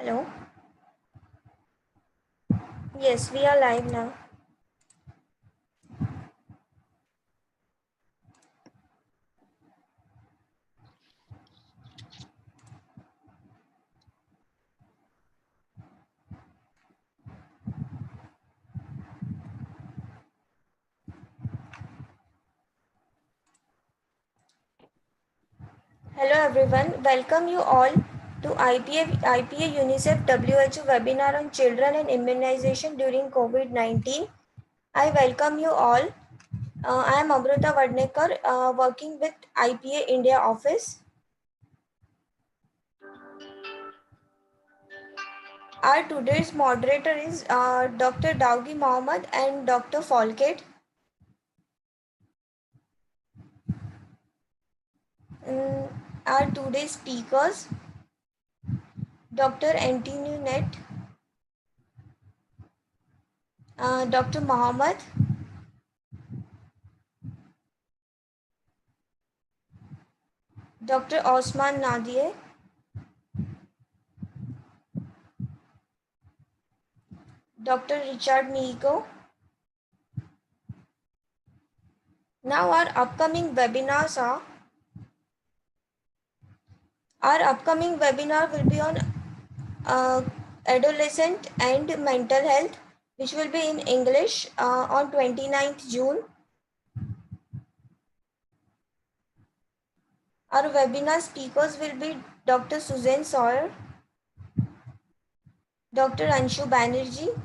Hello. Yes, we are live now. Hello everyone. Welcome you all to IPA UNICEF WHO webinar on children and immunization during COVID-19. I welcome you all. I am Amruta Vadnekar, working with IPA India office. Our today's moderator is Dr. Daugi Mohammed and Dr. Folket. Our today's speakers, Dr. Antoinette, Dr. Mohammed, Dr. Osman Nadia, Dr. Richard Migo. Now our upcoming webinar will be on adolescent and mental health, which will be in English on 29th June. Our webinar speakers will be Dr. Suzanne Sawyer, Dr. Anshu Banerjee,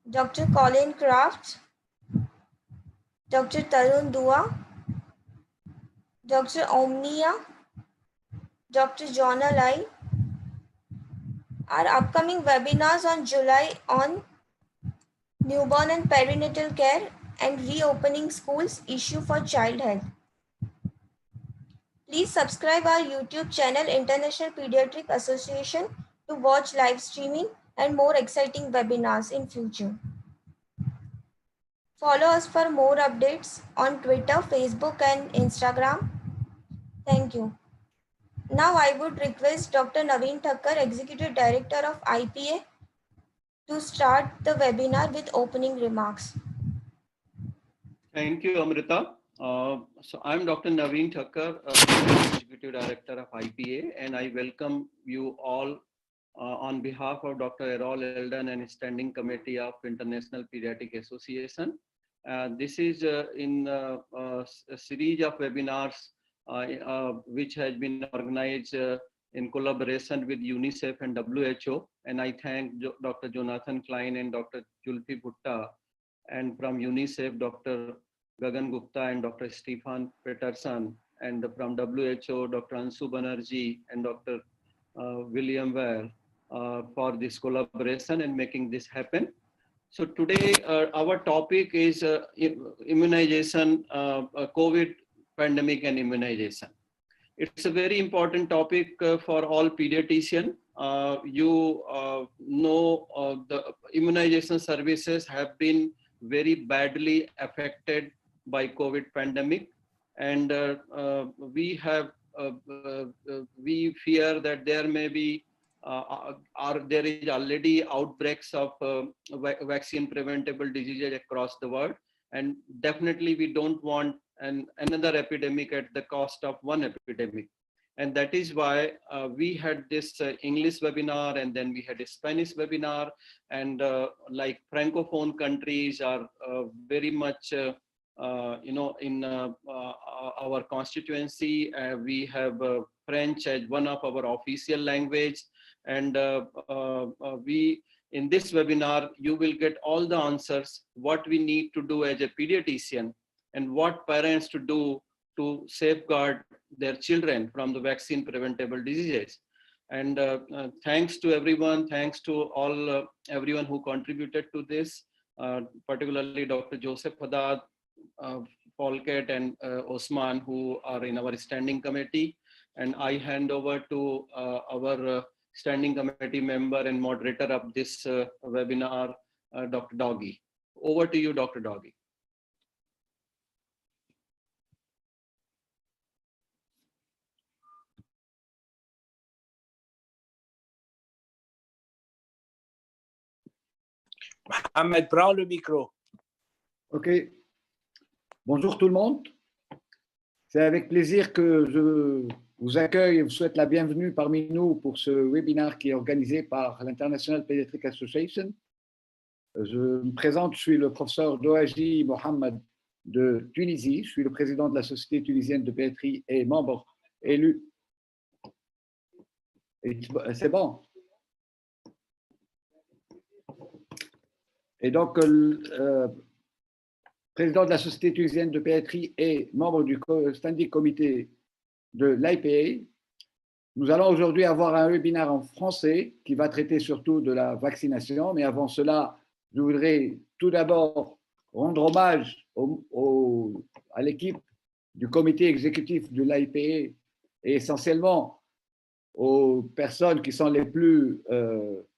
Dr. Colin Kraft, Dr. Tarun Dua, Dr. Omnia, Dr. Jonna Lai. Our upcoming webinars on July on newborn and perinatal care and reopening schools issue for child health. Please subscribe our YouTube channel International Pediatric Association to watch live streaming and more exciting webinars in future. Follow us for more updates on Twitter, Facebook and Instagram. Thank you. Now I would request Dr. Naveen Thakkar, Executive Director of IPA, to start the webinar with opening remarks. Thank you, Amrita. So I'm Dr. Naveen Thakkar, Executive Director of IPA, and I welcome you all on behalf of Dr. Errol Eldon and Standing Committee of International Pediatric Association. This is in a series of webinars which has been organized in collaboration with UNICEF and WHO. And I thank Dr. Jonathan Klein and Dr. Julfi Bhutta, and from UNICEF, Dr. Gagan Gupta and Dr. Stefan Peterson, and from WHO, Dr. Anshu Banerjee and Dr. William Ware for this collaboration and making this happen. So today our topic is immunization, COVID pandemic and immunization. It's a very important topic for all pediatricians. You know the immunization services have been very badly affected by COVID pandemic, and we fear that there may be there is already outbreaks of vaccine preventable diseases across the world, and definitely we don't want another epidemic at the cost of one epidemic. And that is why we had this English webinar, and then we had a Spanish webinar, and like Francophone countries are very much in our constituency, we have French as one of our official language, and we in this webinar you will get all the answers what we need to do as a pediatrician and what parents to do to safeguard their children from the vaccine preventable diseases. And thanks to everyone, thanks to all everyone who contributed to this, particularly Dr. Joseph Haddad, Folket and Osman, who are in our standing committee. And I hand over to our standing committee member and moderator of this webinar, Dr. Doggy. Over to you, Dr. Doggy. Ahmed, prends le micro. OK. Bonjour tout le monde. C'est avec plaisir que je vous accueille et vous souhaite la bienvenue parmi nous pour ce webinaire qui est organisé par l'International Pediatric Association. Je me présente, je suis le professeur Doaji Mohamed de Tunisie. Je suis le président de la Société tunisienne de pédiatrie et membre élu. C'est bon. Et donc, président de la Société tunisienne de pédiatrie et membre du standing comité de l'IPA. Nous allons aujourd'hui avoir un webinaire en français qui va traiter surtout de la vaccination. Mais avant cela, je voudrais tout d'abord rendre hommage à l'équipe du comité exécutif de l'IPA et essentiellement aux personnes qui sont les plus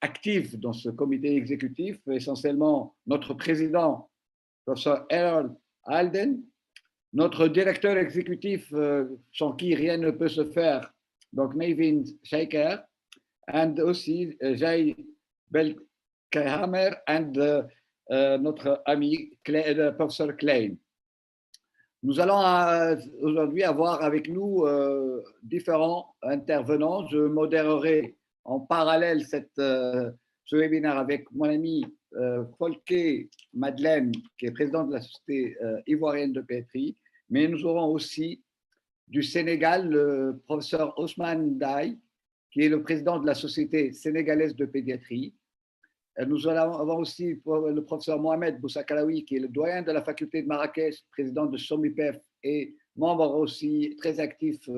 actives dans ce comité exécutif, essentiellement notre président, professeur Errol Alden, notre directeur exécutif, sans qui rien ne peut se faire, donc Navin Shaker, and aussi Jay Belkhammer, and notre ami professeur Klein. Nous allons aujourd'hui avoir avec nous différents intervenants. Je modérerai en parallèle ce webinaire avec mon ami Folke Madeleine, qui est président de la Société ivoirienne de pédiatrie. Mais nous aurons aussi du Sénégal le professeur Ousmane Daï, qui est le président de la Société sénégalaise de pédiatrie. Nous allons avoir aussi le professeur Mohamed Boussakalaoui, qui est le doyen de la faculté de Marrakech, président de SOMIPEF et membre aussi très actif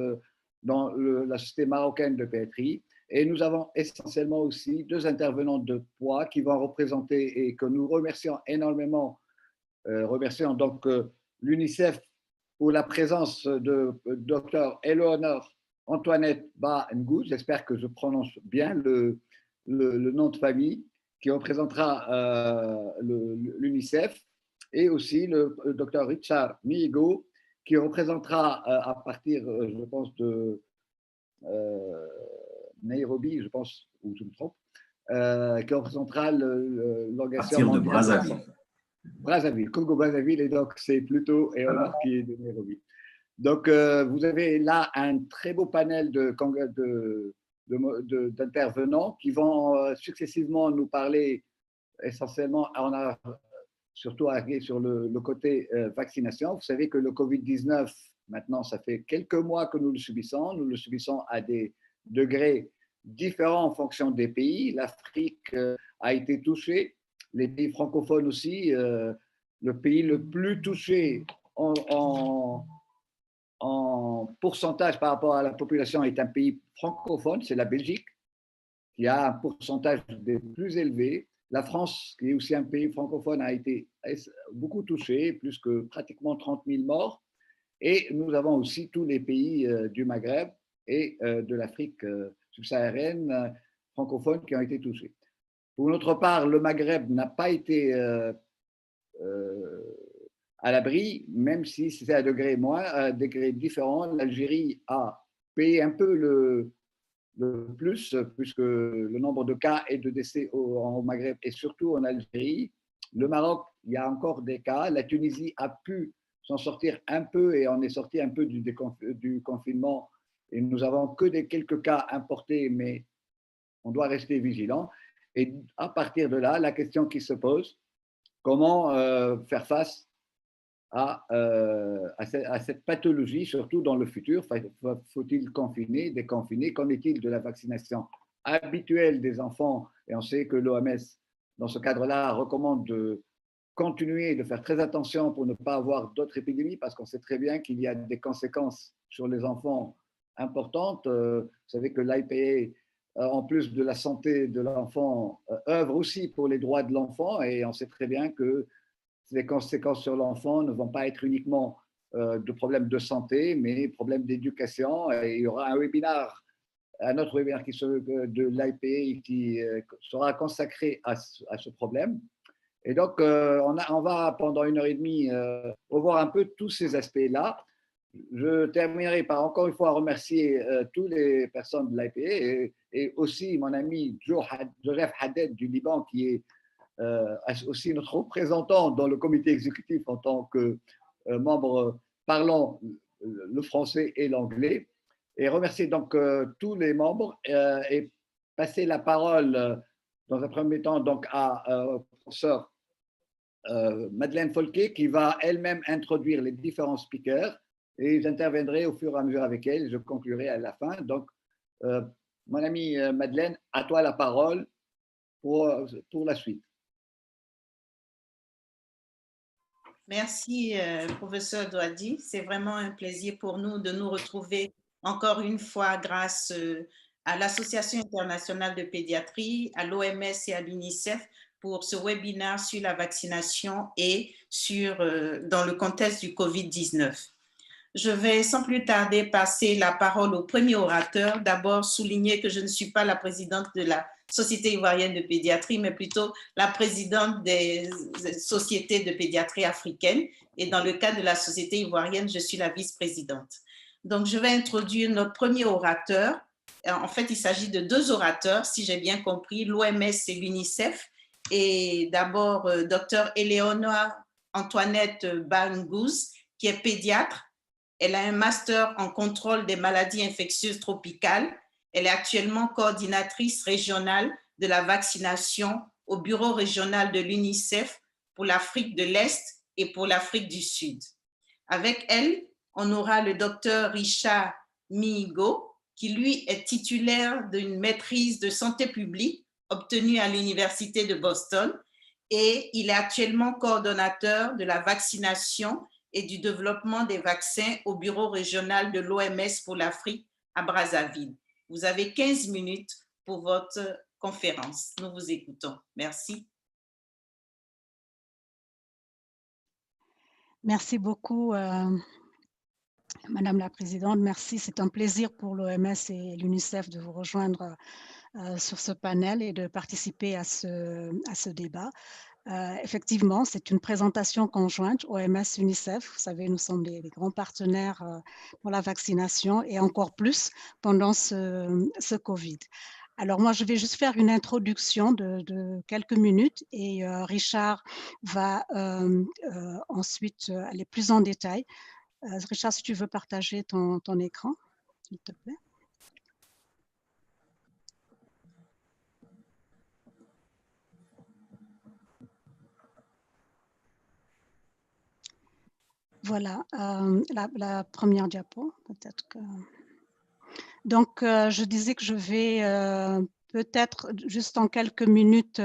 dans la Société marocaine de pédiatrie. Et nous avons essentiellement aussi deux intervenants de poids qui vont représenter et que nous remercions énormément, remercions donc l'UNICEF pour la présence de Dr Eleonore Antoinette Ba-Ngou, j'espère que je prononce bien le nom de famille, qui représentera l'UNICEF, et aussi le docteur Richard Mihigo, qui représentera à partir, je pense, de Nairobi, je pense, ou je me trompe, qui représentera l'organisation de Brazzaville. Brazzaville, Congo-Brazzaville, et donc c'est plutôt Eleonore qui est de Nairobi. Donc, vous avez là un très beau panel d'intervenants qui vont successivement nous parler essentiellement, on a surtout arrivé sur le côté vaccination. Vous savez que le Covid-19, maintenant, ça fait quelques mois que nous le subissons à des degrés différents en fonction des pays. L'Afrique a été touchée, les pays francophones aussi. Le pays le plus touché en pourcentage par rapport à la population est un pays francophone, c'est la Belgique, qui a un pourcentage des plus élevés. La France, qui est aussi un pays francophone, a été beaucoup touché, plus que pratiquement 30 000 morts. Et nous avons aussi tous les pays du Maghreb et de l'Afrique subsaharienne francophone qui ont été touchés. Pour notre part, le Maghreb n'a pas été à l'abri, même si c'est à degré différent. L'Algérie a payé un peu le plus, puisque le nombre de cas et de décès au Maghreb et surtout en Algérie. Le Maroc, il y a encore des cas. La Tunisie a pu s'en sortir un peu et on est sorti un peu du confinement. Et nous avons que quelques cas importés, mais on doit rester vigilant. Et à partir de là, la question qui se pose, comment faire face à cette pathologie, surtout dans le futur? Faut-il confiner, déconfiner? Qu'en est-il de la vaccination habituelle des enfants? Et on sait que l'OMS, dans ce cadre-là, recommande de continuer de faire très attention pour ne pas avoir d'autres épidémies, parce qu'on sait très bien qu'il y a des conséquences sur les enfants importantes. Vous savez que l'IPA, en plus de la santé de l'enfant, œuvre aussi pour les droits de l'enfant, et on sait très bien que les conséquences sur l'enfant ne vont pas être uniquement de problèmes de santé, mais problèmes d'éducation. Et il y aura un autre webinaire de l'IPA qui sera consacré à ce problème. Et donc, on va pendant 1h30 revoir un peu tous ces aspects-là. Je terminerai par encore une fois remercier toutes les personnes de l'IPA et aussi mon ami Joseph Haddad du Liban, qui est aussi notre représentant dans le comité exécutif en tant que membre parlant le français et l'anglais. Et remercier donc tous les membres et passer la parole dans un premier temps donc à professeur Madeleine Folquet qui va elle-même introduire les différents speakers et j'interviendrai au fur et à mesure avec elle. Je conclurai à la fin. Donc, mon amie Madeleine, à toi la parole pour la suite. Merci, professeur Douadi. C'est vraiment un plaisir pour nous de nous retrouver encore une fois grâce à l'Association internationale de pédiatrie, à l'OMS et à l'UNICEF pour ce webinaire sur la vaccination et dans le contexte du COVID-19. Je vais sans plus tarder passer la parole au premier orateur. D'abord, souligner que je ne suis pas la présidente de la Société ivoirienne de pédiatrie, mais plutôt la présidente des sociétés de pédiatrie africaines. Et dans le cadre de la Société ivoirienne, je suis la vice-présidente. Donc, je vais introduire notre premier orateur. En fait, il s'agit de deux orateurs, si j'ai bien compris, l'OMS et l'UNICEF. Et d'abord, Dr Éléonore Antoinette Bangouz, qui est pédiatre. Elle a un master en contrôle des maladies infectieuses tropicales. Elle est actuellement coordinatrice régionale de la vaccination au bureau régional de l'UNICEF pour l'Afrique de l'Est et pour l'Afrique du Sud. Avec elle, on aura le docteur Richard Mihigo, qui lui est titulaire d'une maîtrise de santé publique obtenue à l'Université de Boston et il est actuellement coordonnateur de la vaccination et du développement des vaccins au bureau régional de l'OMS pour l'Afrique à Brazzaville. Vous avez 15 minutes pour votre conférence. Nous vous écoutons. Merci. Merci beaucoup, Madame la Présidente. Merci. C'est un plaisir pour l'OMS et l'UNICEF de vous rejoindre sur ce panel et de participer à ce débat. Effectivement, c'est une présentation conjointe OMS-UNICEF. Vous savez, nous sommes des grands partenaires pour la vaccination et encore plus pendant ce Covid. Alors moi, je vais juste faire une introduction de quelques minutes et Richard va ensuite aller plus en détail. Richard, si tu veux partager ton écran, s'il te plaît. Voilà, la première diapo, peut-être que... Donc, je disais que je vais peut-être, juste en quelques minutes,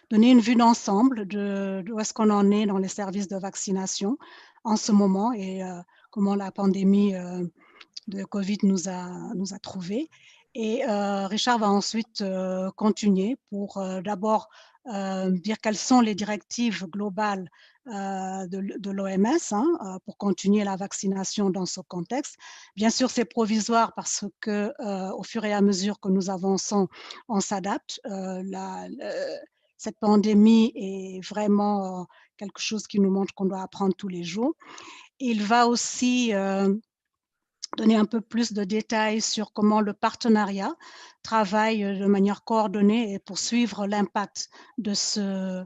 donner une vue d'ensemble d'où est-ce qu'on en est dans les services de vaccination en ce moment et comment la pandémie de Covid nous a trouvés. Et Richard va ensuite continuer pour d'abord dire quelles sont les directives globales de l'OMS pour continuer la vaccination dans ce contexte. Bien sûr, c'est provisoire parce que au fur et à mesure que nous avançons, on s'adapte. Cette pandémie est vraiment quelque chose qui nous montre qu'on doit apprendre tous les jours. Il va aussi donner un peu plus de détails sur comment le partenariat travaille de manière coordonnée et pour suivre l'impact de cette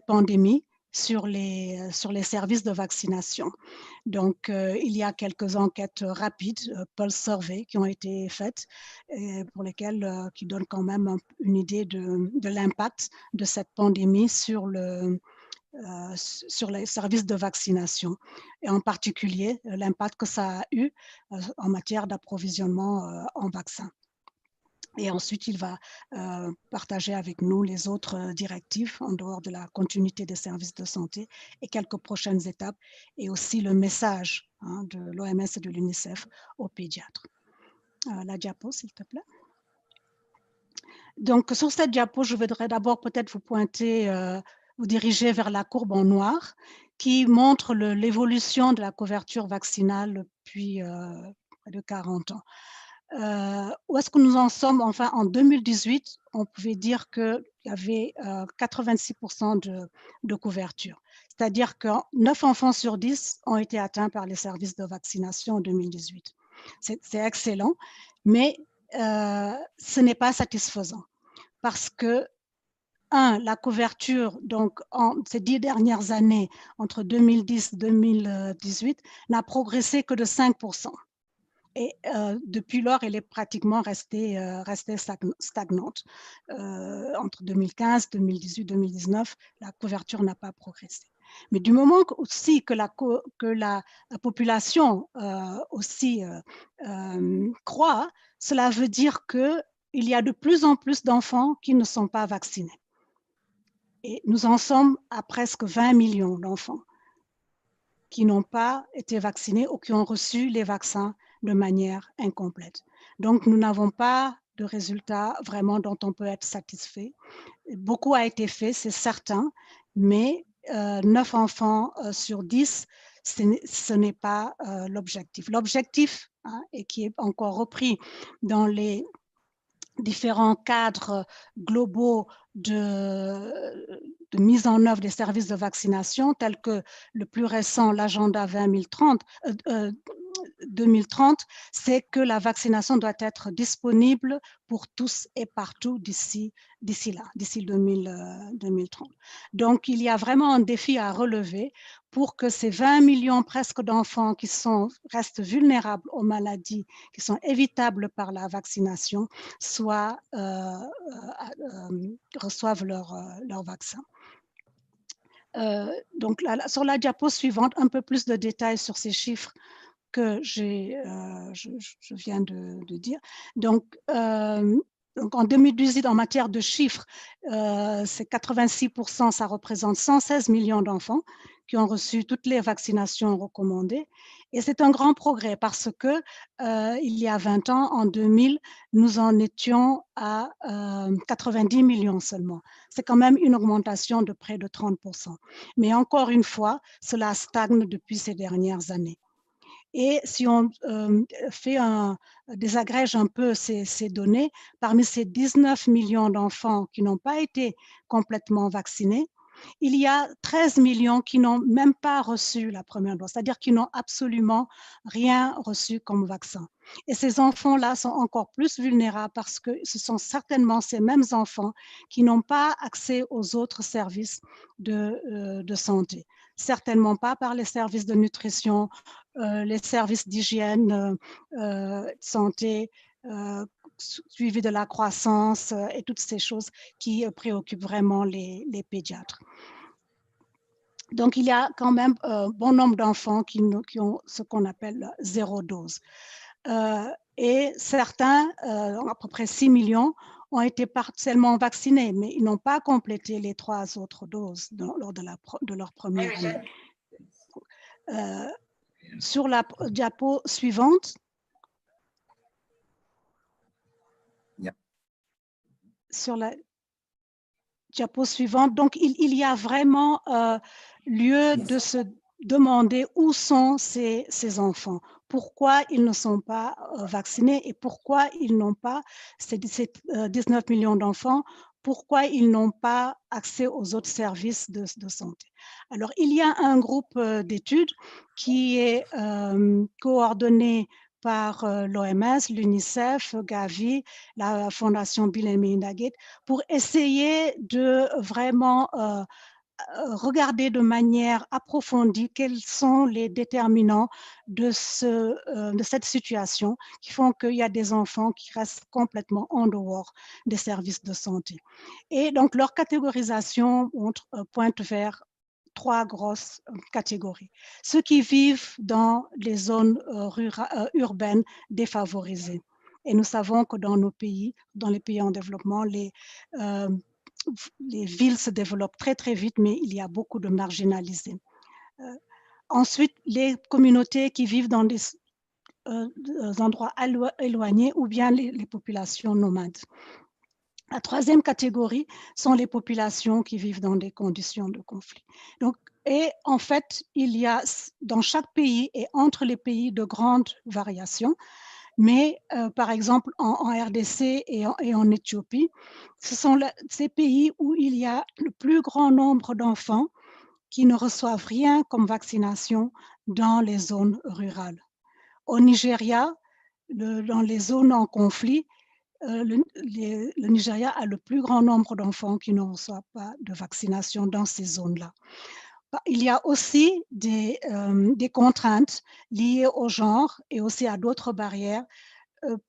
pandémie sur les services de vaccination. Donc, il y a quelques enquêtes rapides, Pulse Survey, qui ont été faites, pour lesquelles qui donnent quand même une idée de l'impact de cette pandémie sur les services de vaccination et en particulier l'impact que ça a eu en matière d'approvisionnement en vaccins. Et ensuite, il va partager avec nous les autres directives en dehors de la continuité des services de santé et quelques prochaines étapes et aussi le message de l'OMS et de l'UNICEF aux pédiatres. La diapo, s'il te plaît. Donc, sur cette diapo, je voudrais d'abord peut-être vous pointer vous diriger vers la courbe en noir qui montre l'évolution de la couverture vaccinale depuis près de 40 ans. Où est-ce que nous en sommes? Enfin, en 2018, on pouvait dire qu'il y avait 86% de couverture. C'est-à-dire que 9 enfants sur 10 ont été atteints par les services de vaccination en 2018. C'est excellent, mais ce n'est pas satisfaisant parce que la couverture, donc en ces 10 dernières années, entre 2010 et 2018, n'a progressé que de 5%. Et depuis lors, elle est pratiquement restée stagnante. Entre 2015, 2018, 2019, la couverture n'a pas progressé. Mais du moment aussi que la population aussi croît, cela veut dire qu'il y a de plus en plus d'enfants qui ne sont pas vaccinés. Et nous en sommes à presque 20 millions d'enfants qui n'ont pas été vaccinés ou qui ont reçu les vaccins de manière incomplète. Donc, nous n'avons pas de résultats vraiment dont on peut être satisfait. Beaucoup a été fait, c'est certain, mais 9 enfants sur 10, ce n'est pas l'objectif. L'objectif, et qui est encore repris dans les différents cadres globaux de mise en œuvre des services de vaccination, tels que le plus récent, l'agenda 2030, c'est que la vaccination doit être disponible pour tous et partout d'ici 2030. Donc, il y a vraiment un défi à relever pour que ces 20 millions presque d'enfants qui restent vulnérables aux maladies, qui sont évitables par la vaccination, reçoivent leur vaccin. Donc, sur la diapo suivante, un peu plus de détails sur ces chiffres que je viens de dire. Donc, en 2018, en matière de chiffres, c'est 86%, ça représente 116 millions d'enfants qui ont reçu toutes les vaccinations recommandées. Et c'est un grand progrès parce que il y a 20 ans, en 2000, nous en étions à 90 millions seulement. C'est quand même une augmentation de près de 30%. Mais encore une fois, cela stagne depuis ces dernières années. Et si on désagrège un peu ces données, parmi ces 19 millions d'enfants qui n'ont pas été complètement vaccinés, il y a 13 millions qui n'ont même pas reçu la première dose, c'est-à-dire qui n'ont absolument rien reçu comme vaccin. Et ces enfants-là sont encore plus vulnérables parce que ce sont certainement ces mêmes enfants qui n'ont pas accès aux autres services de santé. Certainement pas par les services de nutrition, les services d'hygiène, santé, suivi de la croissance et toutes ces choses qui préoccupent vraiment les pédiatres. Donc, il y a quand même un bon nombre d'enfants qui ont ce qu'on appelle 0 dose. Et certains, à peu près 6 millions, ont été partiellement vaccinés, mais ils n'ont pas complété les 3 autres doses lors de leur première année. Sur la diapo suivante, sur la diapo suivante, donc il y a vraiment lieu de se demander où sont ces enfants, pourquoi ils ne sont pas vaccinés et pourquoi ils n'ont pas, ces 19 millions d'enfants, pourquoi ils n'ont pas accès aux autres services de santé. Alors, il y a un groupe d'études qui est coordonné par l'OMS, l'UNICEF, Gavi, la Fondation Bill & Melinda Gates, pour essayer de vraiment regarder de manière approfondie quels sont les déterminants de cette situation qui font qu'il y a des enfants qui restent complètement en dehors des services de santé. Et donc, leur catégorisation pointe vers 3 grosses catégories. Ceux qui vivent dans les zones urbaines défavorisées. Et nous savons que dans nos pays, dans les pays en développement, les villes se développent très, très vite, mais il y a beaucoup de marginalisés. Ensuite, les communautés qui vivent dans des endroits éloignés ou bien les populations nomades. La 3e catégorie sont les populations qui vivent dans des conditions de conflit. Donc, et en fait, il y a dans chaque pays et entre les pays de grandes variations, mais par exemple en RDC et en Éthiopie, ce sont ces pays où il y a le plus grand nombre d'enfants qui ne reçoivent rien comme vaccination dans les zones rurales. Au Nigeria, dans les zones en conflit, le Nigeria a le plus grand nombre d'enfants qui ne reçoivent pas de vaccination dans ces zones-là. Il y a aussi des contraintes liées au genre et aussi à d'autres barrières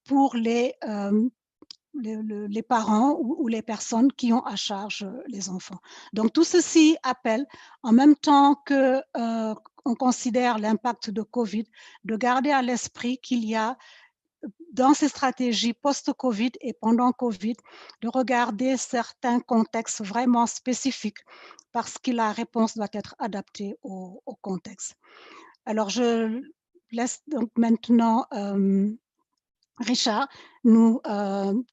pour les parents ou les personnes qui ont à charge les enfants. Donc, tout ceci appelle, en même temps que on considère l'impact de COVID, de garder à l'esprit qu'il y a dans ces stratégies post-COVID et pendant COVID, de regarder certains contextes vraiment spécifiques parce que la réponse doit être adaptée au contexte. Alors, je laisse donc maintenant Richard nous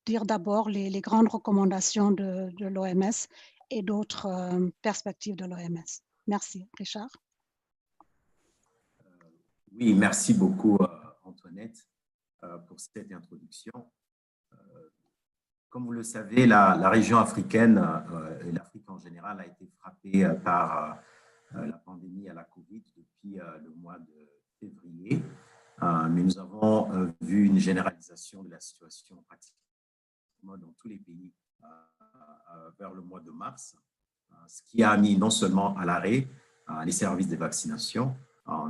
dire d'abord les grandes recommandations de l'OMS et d'autres perspectives de l'OMS. Merci, Richard. Oui, merci beaucoup, Antoinette, pour cette introduction. Comme vous le savez, la région africaine et l'Afrique en général a été frappée par la pandémie à la COVID depuis le mois de février. Mais nous avons vu une généralisation de la situation pratiquement dans tous les pays vers le mois de mars, ce qui a mis non seulement à l'arrêt les services de vaccination,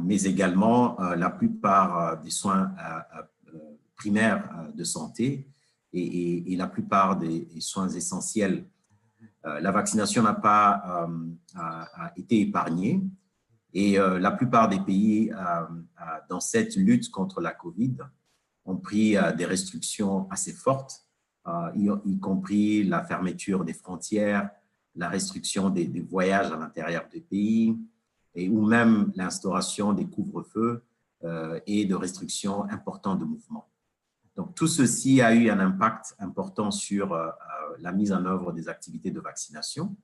mais également la plupart des soins primaires de santé et la plupart des soins essentiels. La vaccination n'a pas été épargnée. Et la plupart des pays dans cette lutte contre la COVID ont pris des restrictions assez fortes, y compris la fermeture des frontières, la restriction des voyages à l'intérieur des pays, ou même l'instauration des couvre-feux et de restrictions importantes de mouvement. Donc, tout ceci a eu un impact important sur la mise en œuvre des activités de vaccination.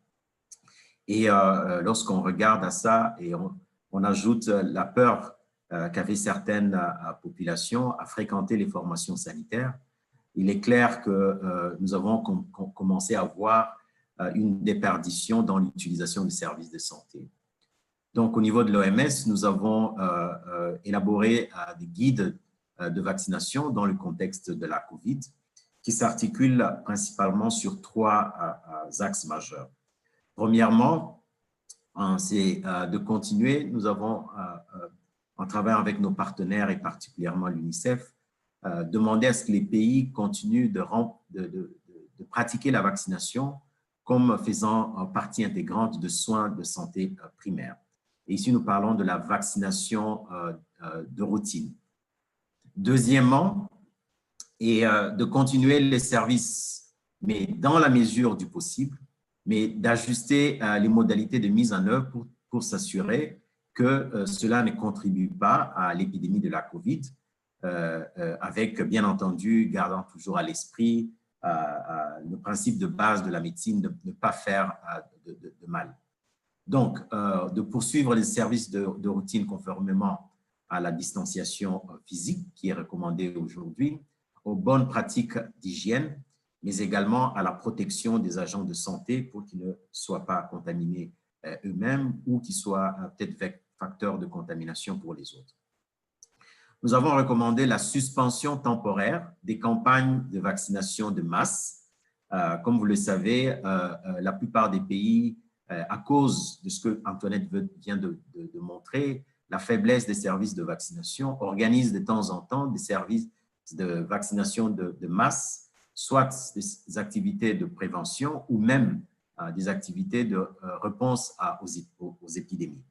Et lorsqu'on regarde à ça et on ajoute la peur qu'avaient certaines populations à fréquenter les formations sanitaires, il est clair que nous avons commencé à voir une déperdition dans l'utilisation des services de santé. Donc, au niveau de l'OMS, nous avons élaboré des guides de vaccination dans le contexte de la COVID qui s'articulent principalement sur 3 axes majeurs. Premièrement, c'est de continuer. Nous avons, en travaillant avec nos partenaires et particulièrement l'UNICEF, demandé à ce que les pays continuent de pratiquer la vaccination comme faisant partie intégrante de soins de santé primaires. Et ici, nous parlons de la vaccination de routine. Deuxièmement, et de continuer les services, mais dans la mesure du possible, mais d'ajuster les modalités de mise en œuvre pour s'assurer que cela ne contribue pas à l'épidémie de la COVID, avec, bien entendu, gardant toujours à l'esprit le principe de base de la médecine de ne pas faire de mal. Donc, de poursuivre les services de routine conformément à la distanciation physique qui est recommandée aujourd'hui, aux bonnes pratiques d'hygiène, mais également à la protection des agents de santé pour qu'ils ne soient pas contaminés eux-mêmes ou qu'ils soient peut-être facteurs de contamination pour les autres. Nous avons recommandé la suspension temporaire des campagnes de vaccination de masse. Comme vous le savez, la plupart des pays, à cause de ce que Antoinette vient de montrer, la faiblesse des services de vaccination, organisent de temps en temps des services de vaccination de masse, soit des activités de prévention ou même des activités de réponse aux épidémies.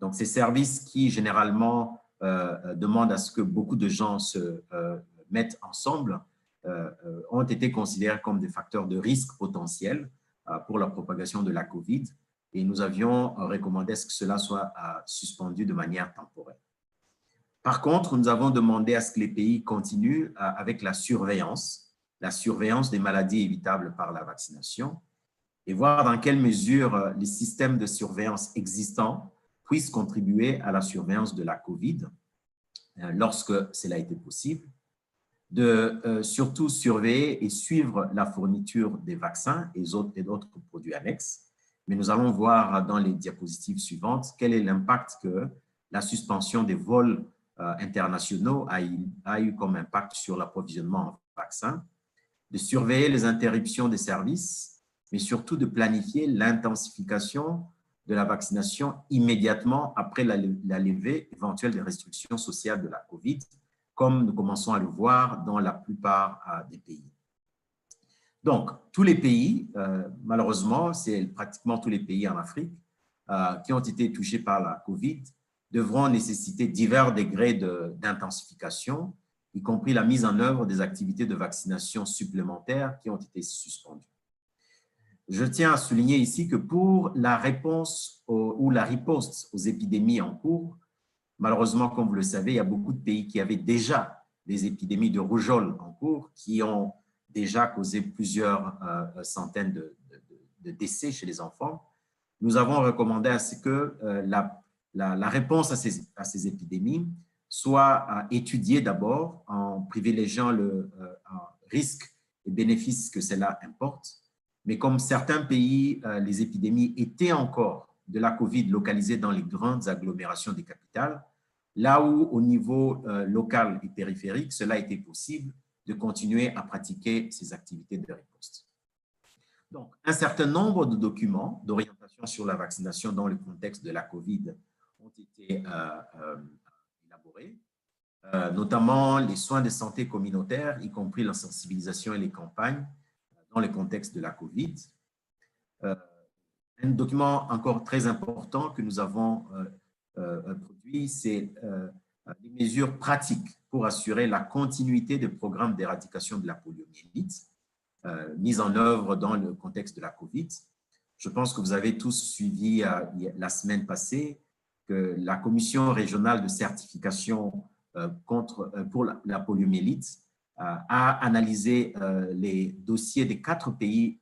Donc, ces services qui, généralement, demandent à ce que beaucoup de gens se mettent ensemble, ont été considérés comme des facteurs de risque potentiels pour la propagation de la COVID. Et nous avions recommandé à ce que cela soit suspendu de manière temporaire. Par contre, nous avons demandé à ce que les pays continuent avec la surveillance des maladies évitables par la vaccination et voir dans quelle mesure les systèmes de surveillance existants puissent contribuer à la surveillance de la COVID lorsque cela a été possible, de surtout surveiller et suivre la fourniture des vaccins et d'autres produits annexes. Mais nous allons voir dans les diapositives suivantes quel est l'impact que la suspension des vols internationaux a eu comme impact sur l'approvisionnement en vaccins. de surveiller les interruptions des services, mais surtout de planifier l'intensification de la vaccination immédiatement après la levée éventuelle des restrictions sociales de la COVID, comme nous commençons à le voir dans la plupart des pays. Donc, tous les pays, malheureusement, c'est pratiquement tous les pays en Afrique qui ont été touchés par la COVID, devront nécessiter divers degrés d'intensification, y compris la mise en œuvre des activités de vaccination supplémentaires qui ont été suspendues. Je tiens à souligner ici que pour la réponse ou la riposte aux épidémies en cours, malheureusement, comme vous le savez, il y a beaucoup de pays qui avaient déjà des épidémies de rougeole en cours, qui ont déjà causé plusieurs centaines de décès chez les enfants. Nous avons recommandé à ce que la réponse à ces épidémies soit étudiée d'abord en privilégiant le risque et bénéfices que cela importe. Mais comme certains pays, les épidémies étaient encore de la COVID localisées dans les grandes agglomérations des capitales, là où au niveau local et périphérique, cela était possible de continuer à pratiquer ces activités de riposte. Donc, un certain nombre de documents d'orientation sur la vaccination dans le contexte de la COVID ont été élaborés, notamment les soins de santé communautaires, y compris la sensibilisation et les campagnes dans le contexte de la COVID. Un document encore très important que nous avons produit, c'est des mesures pratiques pour assurer la continuité des programmes d'éradication de la poliomyélite mis en œuvre dans le contexte de la COVID. Je pense que vous avez tous suivi la semaine passée que la Commission régionale de certification pour la poliomyélite a analysé les dossiers des 4 pays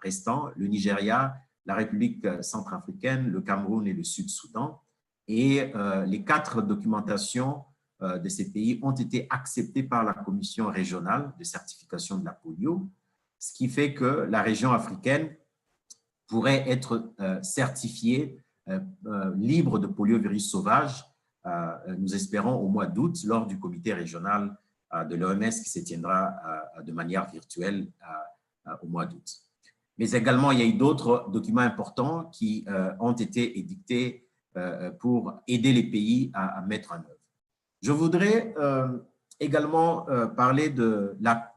restants, le Nigeria, la République centrafricaine, le Cameroun et le Sud-Soudan. Et les 4 documentations de ces pays ont été acceptées par la Commission régionale de certification de la polio, ce qui fait que la région africaine pourrait être certifiée libre de poliovirus sauvage, nous espérons au mois d'août, lors du comité régional de l'OMS qui se tiendra de manière virtuelle au mois d'août. Mais également, il y a eu d'autres documents importants qui ont été édictés pour aider les pays à mettre en œuvre. Je voudrais également parler de la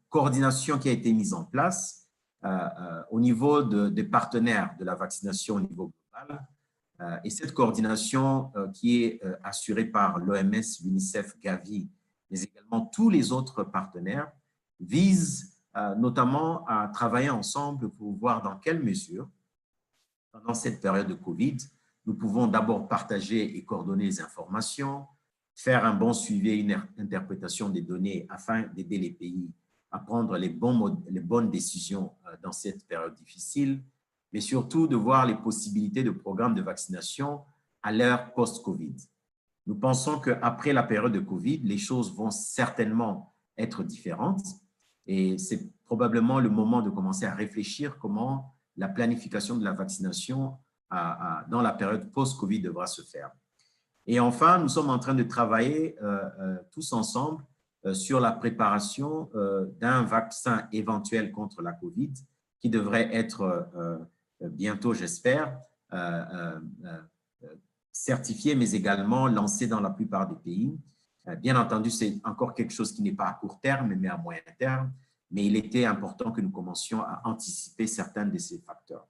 coordination qui a été mise en place au niveau des partenaires de la vaccination au niveau global. Et cette coordination qui est assurée par l'OMS, l'UNICEF, Gavi, mais également tous les autres partenaires, vise notamment à travailler ensemble pour voir dans quelle mesure, pendant cette période de COVID, nous pouvons d'abord partager et coordonner les informations, faire un bon suivi et une interprétation des données afin d'aider les pays à prendre les bonnes décisions dans cette période difficile, mais surtout de voir les possibilités de programmes de vaccination à l'ère post-COVID. Nous pensons qu'après la période de COVID, les choses vont certainement être différentes et c'est probablement le moment de commencer à réfléchir comment la planification de la vaccination dans la période post-COVID devra se faire. Et enfin, nous sommes en train de travailler tous ensemble sur la préparation d'un vaccin éventuel contre la COVID qui devrait être bientôt, j'espère, certifié, mais également lancé dans la plupart des pays. Bien entendu, c'est encore quelque chose qui n'est pas à court terme, mais à moyen terme. Mais il était important que nous commencions à anticiper certains de ces facteurs.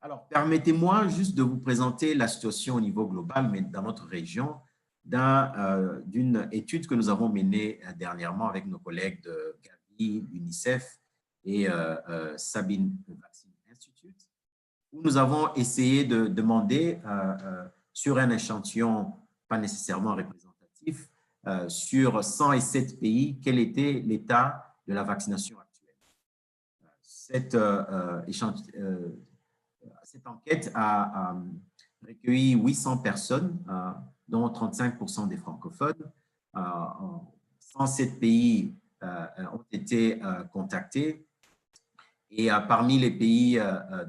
Alors, permettez-moi juste de vous présenter la situation au niveau global, mais dans notre région, d'une étude que nous avons menée dernièrement avec nos collègues de Gavi, l'UNICEF et Sabin Vaccine Institute, où nous avons essayé de demander sur un échantillon pas nécessairement représentatif, sur 107 pays, quel était l'état de la vaccination actuelle. Cette enquête a recueilli 800 personnes, dont 35% des francophones. 107 pays ont été contactés. Et parmi les pays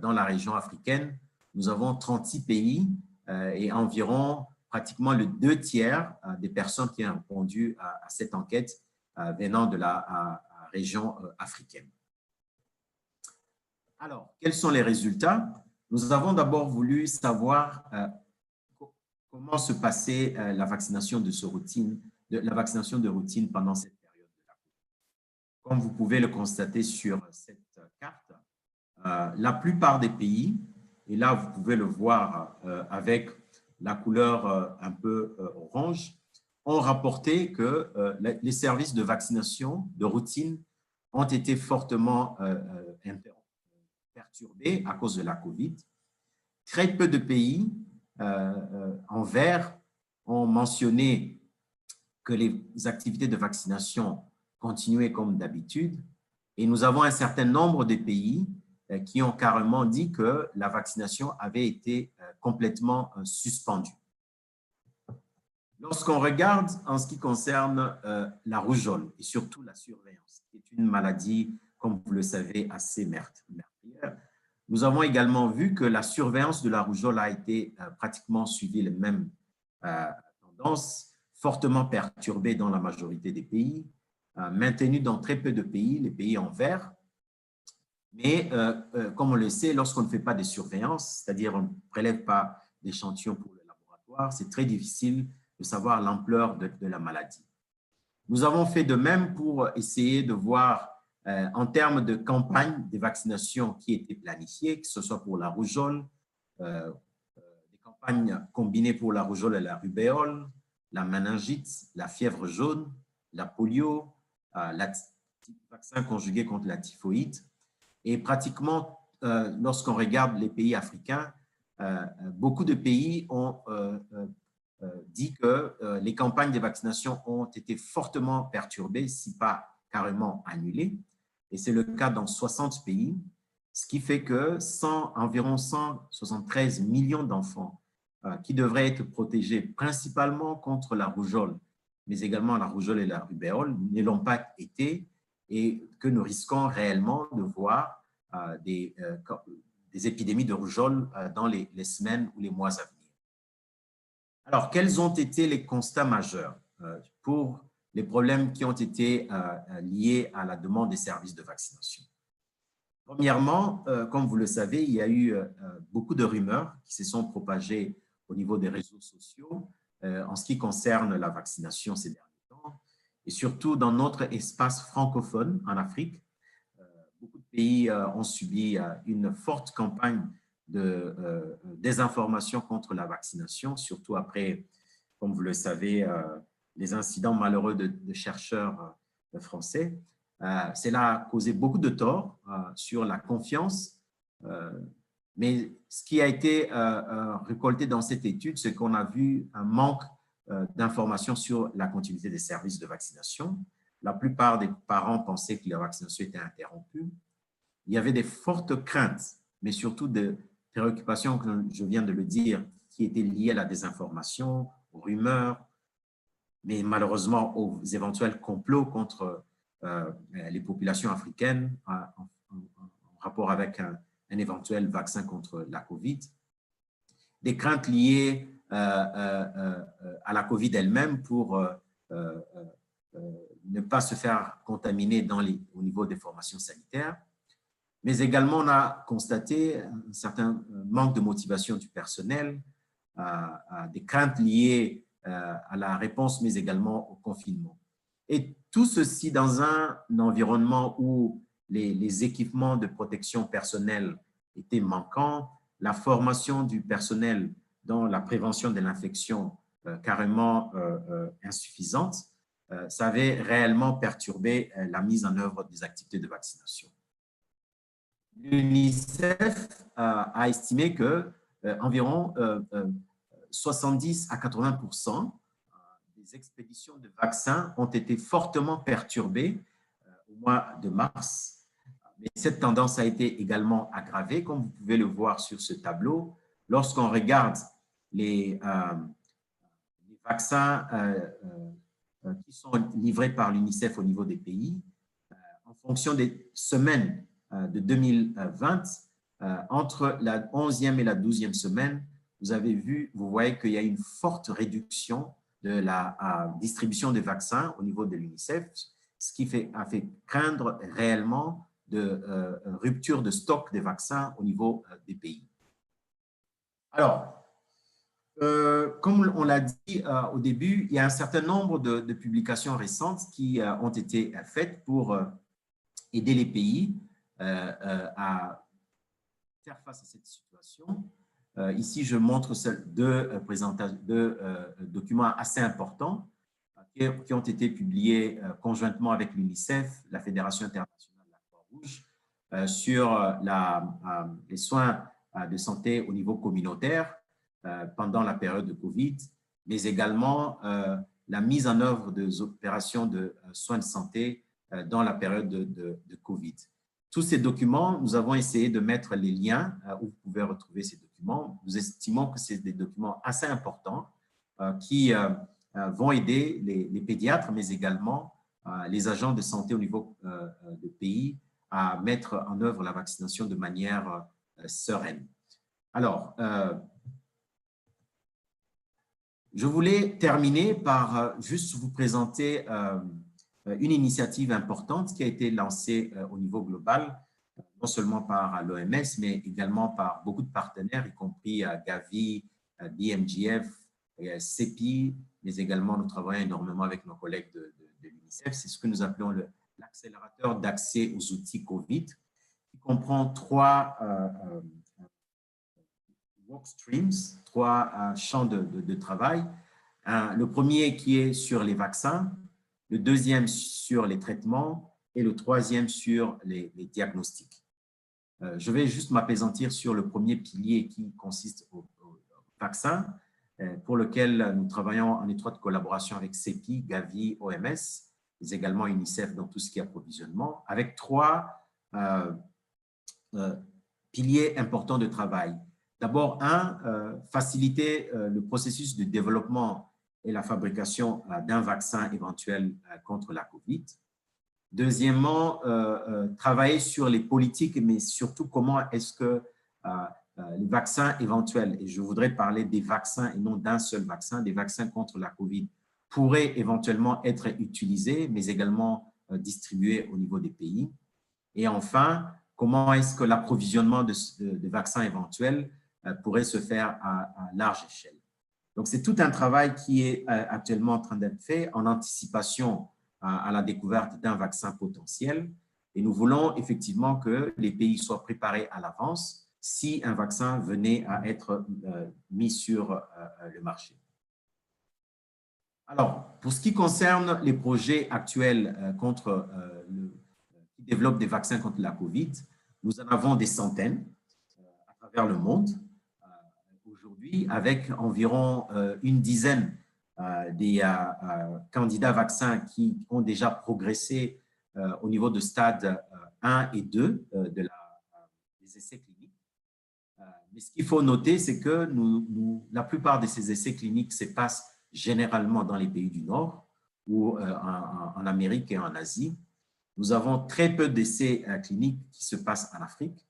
dans la région africaine, nous avons 36 pays et environ pratiquement le 2 tiers des personnes qui ont répondu à cette enquête venant de la région africaine. Alors, quels sont les résultats? Nous avons d'abord voulu savoir comment se passait la vaccination de routine pendant cette période de la COVID. Comme vous pouvez le constater sur cette carte, la plupart des pays, et là vous pouvez le voir avec la couleur un peu orange, ont rapporté que les services de vaccination de routine ont été fortement perturbés à cause de la COVID. Très peu de pays en vert ont mentionné que les activités de vaccination continuaient comme d'habitude, et nous avons un certain nombre de pays qui ont carrément dit que la vaccination avait été complètement suspendue. Lorsqu'on regarde en ce qui concerne la rougeole et surtout la surveillance, qui est une maladie, comme vous le savez, assez meurtrière, nous avons également vu que la surveillance de la rougeole a été pratiquement suivi les mêmes tendances, fortement perturbée dans la majorité des pays, maintenue dans très peu de pays, les pays en vert. Mais comme on le sait, lorsqu'on ne fait pas de surveillance, c'est-à-dire on ne prélève pas d'échantillons pour le laboratoire, c'est très difficile de savoir l'ampleur de la maladie. Nous avons fait de même pour essayer de voir en termes de campagne de vaccination qui étaient planifiées, que ce soit pour la rougeole, des campagnes combinées pour la rougeole et la rubéole, la méningite, la fièvre jaune, la polio, le vaccin conjugué contre la typhoïde. Et pratiquement, lorsqu'on regarde les pays africains, beaucoup de pays ont dit que les campagnes de vaccination ont été fortement perturbées, si pas carrément annulées. Et c'est le cas dans 60 pays, ce qui fait que environ 173 millions d'enfants qui devraient être protégés principalement contre la rougeole, mais également la rougeole et la rubéole, ne l'ont pas été, et que nous risquons réellement de voir des épidémies de rougeole dans les semaines ou les mois à venir. Alors, quels ont été les constats majeurs pour les problèmes qui ont été liés à la demande des services de vaccination? Premièrement, comme vous le savez, il y a eu beaucoup de rumeurs qui se sont propagées au niveau des réseaux sociaux en ce qui concerne la vaccination ces derniers temps, et surtout dans notre espace francophone en Afrique. Beaucoup de pays ont subi une forte campagne de désinformation contre la vaccination, surtout après, comme vous le savez, les incidents malheureux de chercheurs français. Cela a causé beaucoup de tort sur la confiance, mais ce qui a été récolté dans cette étude, c'est qu'on a vu un manque d'informations sur la continuité des services de vaccination. La plupart des parents pensaient que la vaccination était interrompue. Il y avait des fortes craintes, mais surtout des préoccupations, comme je viens de le dire, qui étaient liées à la désinformation, aux rumeurs, mais malheureusement aux éventuels complots contre les populations africaines en rapport avec un éventuel vaccin contre la COVID. Des craintes liées à la COVID elle-même pour ne pas se faire contaminer au niveau des formations sanitaires. Mais également, on a constaté un certain manque de motivation du personnel, des craintes liées à la réponse, mais également au confinement. Et tout ceci dans un environnement où les équipements de protection personnelle étaient manquants, la formation du personnel dans la prévention de l'infection carrément insuffisante, ça avait réellement perturbé la mise en œuvre des activités de vaccination. L'UNICEF a estimé que environ 70 à 80% des expéditions de vaccins ont été fortement perturbées au mois de mars. Mais cette tendance a été également aggravée, comme vous pouvez le voir sur ce tableau. Lorsqu'on regarde les vaccins qui sont livrés par l'UNICEF au niveau des pays, en fonction des semaines de 2020, entre la 11e et la 12e semaine, vous voyez qu'il y a une forte réduction de la distribution des vaccins au niveau de l'UNICEF, ce qui a fait craindre réellement de rupture de stock des vaccins au niveau des pays. Alors, comme on l'a dit au début, il y a un certain nombre de publications récentes qui ont été faites pour aider les pays à faire face à cette situation. Ici, je montre deux documents assez importants qui ont été publiés conjointement avec l'UNICEF, la Fédération internationale de la Croix-Rouge, sur les soins de santé au niveau communautaire pendant la période de COVID, mais également la mise en œuvre des opérations de soins de santé dans la période de COVID. Tous ces documents, nous avons essayé de mettre les liens où vous pouvez retrouver ces documents. Nous estimons que c'est des documents assez importants qui vont aider les pédiatres, mais également les agents de santé au niveau du pays à mettre en œuvre la vaccination de manière sereine. Alors, je voulais terminer par juste vous présenter une initiative importante qui a été lancée au niveau global, non seulement par l'OMS, mais également par beaucoup de partenaires, y compris Gavi, BMGF, CEPI, mais également nous travaillons énormément avec nos collègues de l'UNICEF. C'est ce que nous appelons l'accélérateur d'accès aux outils COVID, qui comprend trois work streams, trois champs de travail. Le premier qui est sur les vaccins, le deuxième sur les traitements et le troisième sur les diagnostics. Je vais juste m'appesantir sur le premier pilier qui consiste au vaccin, pour lequel nous travaillons en étroite collaboration avec CEPI, Gavi, OMS, mais également UNICEF dans tout ce qui est approvisionnement, avec trois piliers importants de travail. D'abord, faciliter le processus de développement et la fabrication d'un vaccin éventuel contre la COVID. Deuxièmement, travailler sur les politiques, mais surtout comment est-ce que les vaccins éventuels, et je voudrais parler des vaccins et non d'un seul vaccin, des vaccins contre la COVID, pourraient éventuellement être utilisés, mais également distribués au niveau des pays. Et enfin, comment est-ce que l'approvisionnement de vaccins éventuels pourrait se faire à large échelle. Donc, c'est tout un travail qui est actuellement en train d'être fait en anticipation à la découverte d'un vaccin potentiel. Et nous voulons effectivement que les pays soient préparés à l'avance si un vaccin venait à être mis sur le marché. Alors, pour ce qui concerne les projets actuels qui développent des vaccins contre la COVID, nous en avons des centaines à travers le monde aujourd'hui, avec environ une dizaine des candidats vaccins qui ont déjà progressé au niveau de stade 1 et 2 des essais cliniques. Mais ce qu'il faut noter, c'est que la plupart de ces essais cliniques se passent généralement dans les pays du Nord ou en Amérique et en Asie. Nous avons très peu d'essais cliniques qui se passent en Afrique.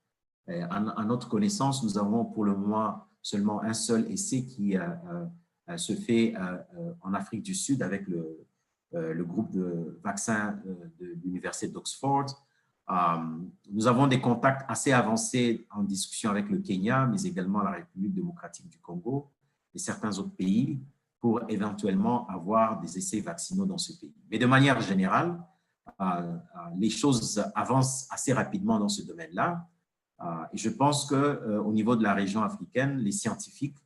À notre connaissance, nous avons pour le moment seulement un seul essai qui se fait en Afrique du Sud avec le groupe de vaccins de l'Université d'Oxford. Nous avons des contacts assez avancés en discussion avec le Kenya, mais également la République démocratique du Congo et certains autres pays pour éventuellement avoir des essais vaccinaux dans ce pays. Mais de manière générale, les choses avancent assez rapidement dans ce domaine-là. Et je pense qu'au niveau de la région africaine, les scientifiques,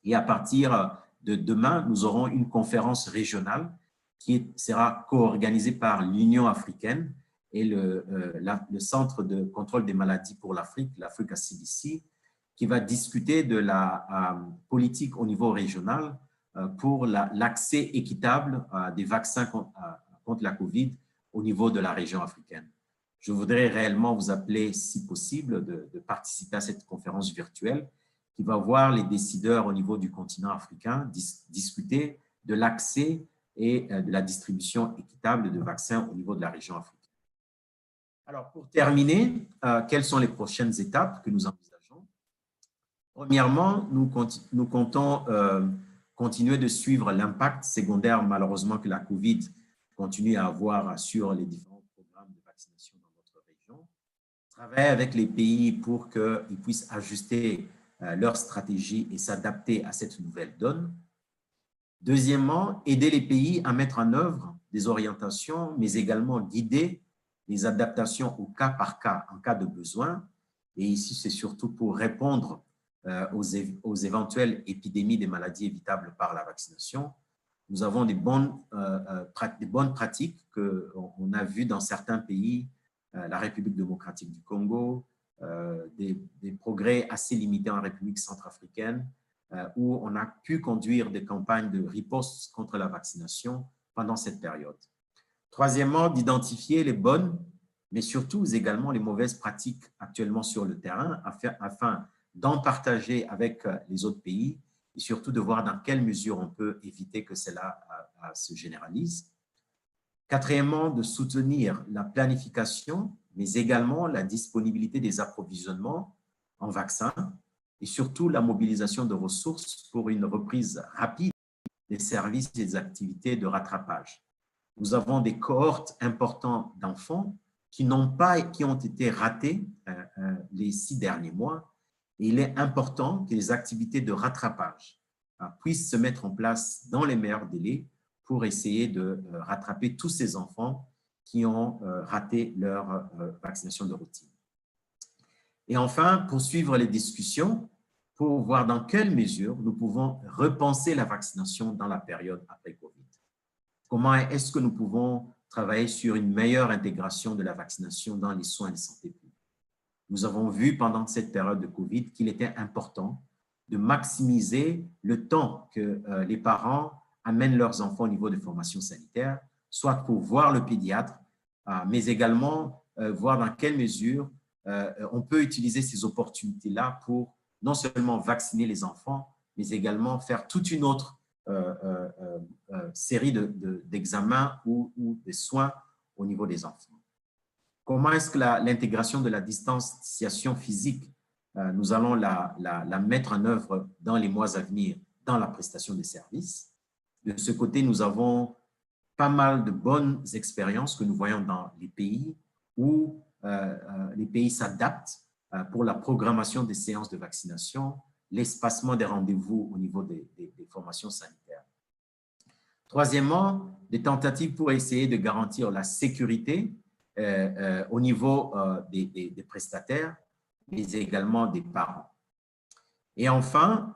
et à partir de demain, nous aurons une conférence régionale qui sera co-organisée par l'Union africaine et le Centre de contrôle des maladies pour l'Afrique, l'Africa CDC, qui va discuter de la politique au niveau régional pour l'accès équitable des vaccins contre la COVID au niveau de la région africaine. Je voudrais réellement vous appeler, si possible, de participer à cette conférence virtuelle qui va voir les décideurs au niveau du continent africain discuter de l'accès et de la distribution équitable de vaccins au niveau de la région africaine. Alors, pour terminer, quelles sont les prochaines étapes que nous envisageons? Premièrement, nous comptons continuer de suivre l'impact secondaire, malheureusement, que la COVID continue à avoir sur les différents programmes de vaccination dans notre région. Travailler avec les pays pour qu'ils puissent ajuster leur stratégie et s'adapter à cette nouvelle donne. Deuxièmement, aider les pays à mettre en œuvre des orientations, mais également guider les adaptations au cas par cas, en cas de besoin. Et ici, c'est surtout pour répondre aux éventuelles épidémies des maladies évitables par la vaccination. Nous avons des bonnes pratiques qu'on a vues dans certains pays, la République démocratique du Congo, des progrès assez limités en République centrafricaine, où on a pu conduire des campagnes de riposte contre la vaccination pendant cette période. Troisièmement, d'identifier les bonnes, mais surtout également les mauvaises pratiques actuellement sur le terrain afin d'en partager avec les autres pays et surtout de voir dans quelle mesure on peut éviter que cela se généralise. Quatrièmement, de soutenir la planification, mais également la disponibilité des approvisionnements en vaccins et surtout la mobilisation de ressources pour une reprise rapide des services et des activités de rattrapage. Nous avons des cohortes importantes d'enfants qui ont été ratés les 6 derniers mois. Et il est important que les activités de rattrapage puissent se mettre en place dans les meilleurs délais pour essayer de rattraper tous ces enfants qui ont raté leur vaccination de routine. Et enfin, poursuivre les discussions pour voir dans quelle mesure nous pouvons repenser la vaccination dans la période après Covid. Comment est-ce que nous pouvons travailler sur une meilleure intégration de la vaccination dans les soins de santé publique? Nous avons vu pendant cette période de Covid qu'il était important de maximiser le temps que les parents amènent leurs enfants au niveau de formation sanitaire, soit pour voir le pédiatre, mais également voir dans quelle mesure on peut utiliser ces opportunités-là pour non seulement vacciner les enfants, mais également faire toute une autre série d'examens ou de soins au niveau des enfants. Comment est-ce que l'intégration de la distanciation physique, nous allons la mettre en œuvre dans les mois à venir dans la prestation des services? De ce côté, nous avons pas mal de bonnes expériences que nous voyons dans les pays où les pays s'adaptent pour la programmation des séances de vaccination, l'espacement des rendez-vous au niveau des formations sanitaires. Troisièmement, des tentatives pour essayer de garantir la sécurité au niveau des prestataires, mais également des parents. Et enfin,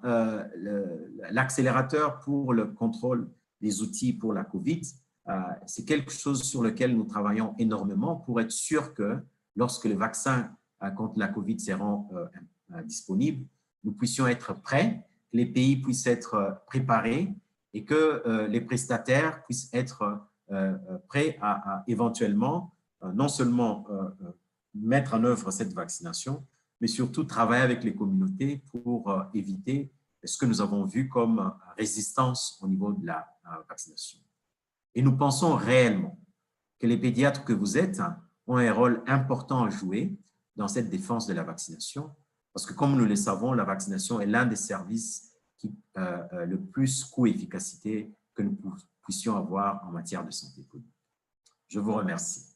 l'accélérateur pour le contrôle des outils pour la COVID, c'est quelque chose sur lequel nous travaillons énormément pour être sûr que lorsque les vaccins contre la COVID seront disponibles, nous puissions être prêts, que les pays puissent être préparés et que les prestataires puissent être prêts à éventuellement non seulement mettre en œuvre cette vaccination, mais surtout travailler avec les communautés pour éviter ce que nous avons vu comme résistance au niveau de la vaccination. Et nous pensons réellement que les pédiatres que vous êtes ont un rôle important à jouer dans cette défense de la vaccination, parce que comme nous le savons, la vaccination est l'un des services qui le plus coût-efficacité que nous puissions avoir en matière de santé publique. Je vous remercie.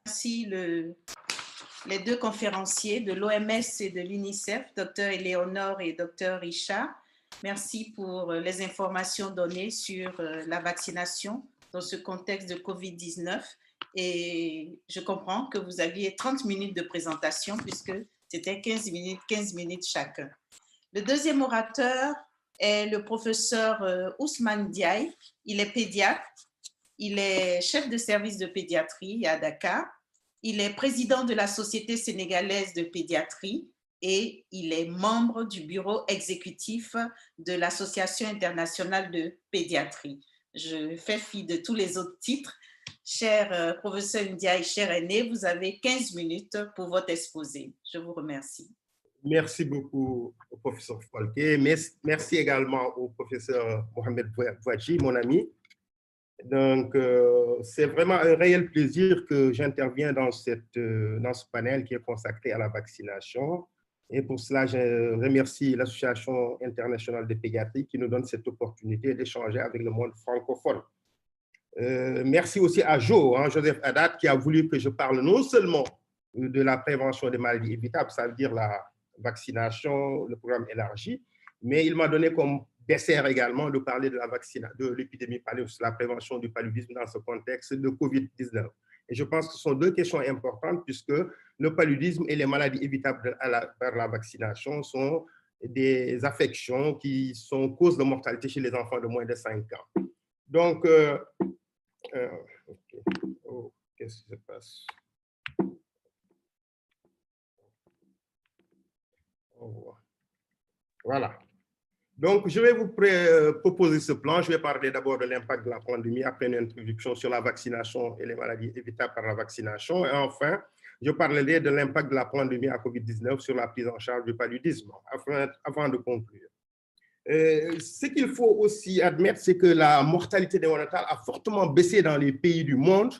Merci les deux conférenciers de l'OMS et de l'UNICEF, Dr Éléonore et Dr Richard. Merci pour les informations données sur la vaccination dans ce contexte de COVID-19. Et je comprends que vous aviez 30 minutes de présentation puisque c'était 15 minutes chacun. Le deuxième orateur est le professeur Ousmane Diaye. Il est pédiatre. Il est chef de service de pédiatrie à Dakar. Il est président de la Société sénégalaise de pédiatrie et il est membre du bureau exécutif de l'Association internationale de pédiatrie. Je fais fi de tous les autres titres. Cher professeur Ndiaye, cher aîné, vous avez 15 minutes pour votre exposé. Je vous remercie. Merci beaucoup au professeur Folke. Merci également au professeur Mohamed Bouadji, mon ami. Donc, c'est vraiment un réel plaisir que j'interviens dans ce panel qui est consacré à la vaccination. Et pour cela, je remercie l'Association internationale de pédiatrie qui nous donne cette opportunité d'échanger avec le monde francophone. Merci aussi à Joseph Haddad, qui a voulu que je parle non seulement de la prévention des maladies évitables, ça veut dire la vaccination, le programme élargi, mais il m'a donné comme dessert également de parler de l'épidémie paludisme, la prévention du paludisme dans ce contexte de COVID-19. Et je pense que ce sont deux questions importantes puisque le paludisme et les maladies évitables par la vaccination sont des affections qui sont cause de mortalité chez les enfants de moins de 5 ans. Donc, qu'est-ce qui se passe? Voilà. Donc, je vais vous proposer ce plan. Je vais parler d'abord de l'impact de la pandémie, après une introduction sur la vaccination et les maladies évitables par la vaccination. Et enfin, je parlerai de l'impact de la pandémie à COVID-19 sur la prise en charge du paludisme, avant de conclure. Ce qu'il faut aussi admettre, c'est que la mortalité néonatale a fortement baissé dans les pays du monde.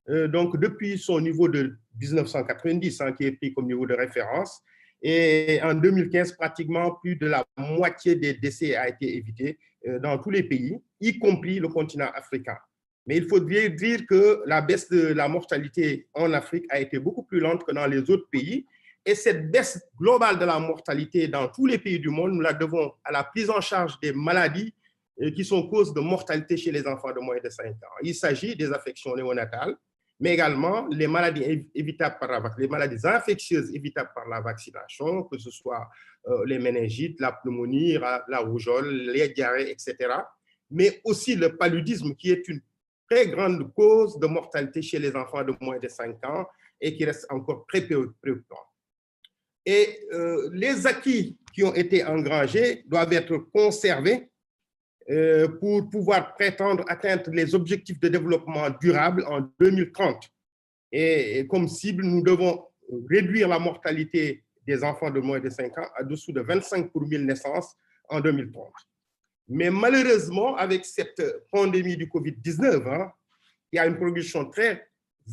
Donc, depuis son niveau de 1990, qui est pris comme niveau de référence, et en 2015, pratiquement plus de la moitié des décès a été évité dans tous les pays, y compris le continent africain. Mais il faudrait dire que la baisse de la mortalité en Afrique a été beaucoup plus lente que dans les autres pays. Et cette baisse globale de la mortalité dans tous les pays du monde, nous la devons à la prise en charge des maladies qui sont cause de mortalité chez les enfants de moins de 5 ans. Il s'agit des affections néonatales, mais également les maladies évitables les maladies infectieuses évitables par la vaccination, que ce soit les méningites, la pneumonie, la rougeole, les diarrhées, etc. Mais aussi le paludisme, qui est une très grande cause de mortalité chez les enfants de moins de 5 ans et qui reste encore très préoccupant. Et les acquis qui ont été engrangés doivent être conservés pour pouvoir prétendre atteindre les objectifs de développement durable en 2030. Et comme cible, nous devons réduire la mortalité des enfants de moins de 5 ans à dessous de 25 pour 1000 naissances en 2030. Mais malheureusement, avec cette pandémie du COVID-19, il y a une progression très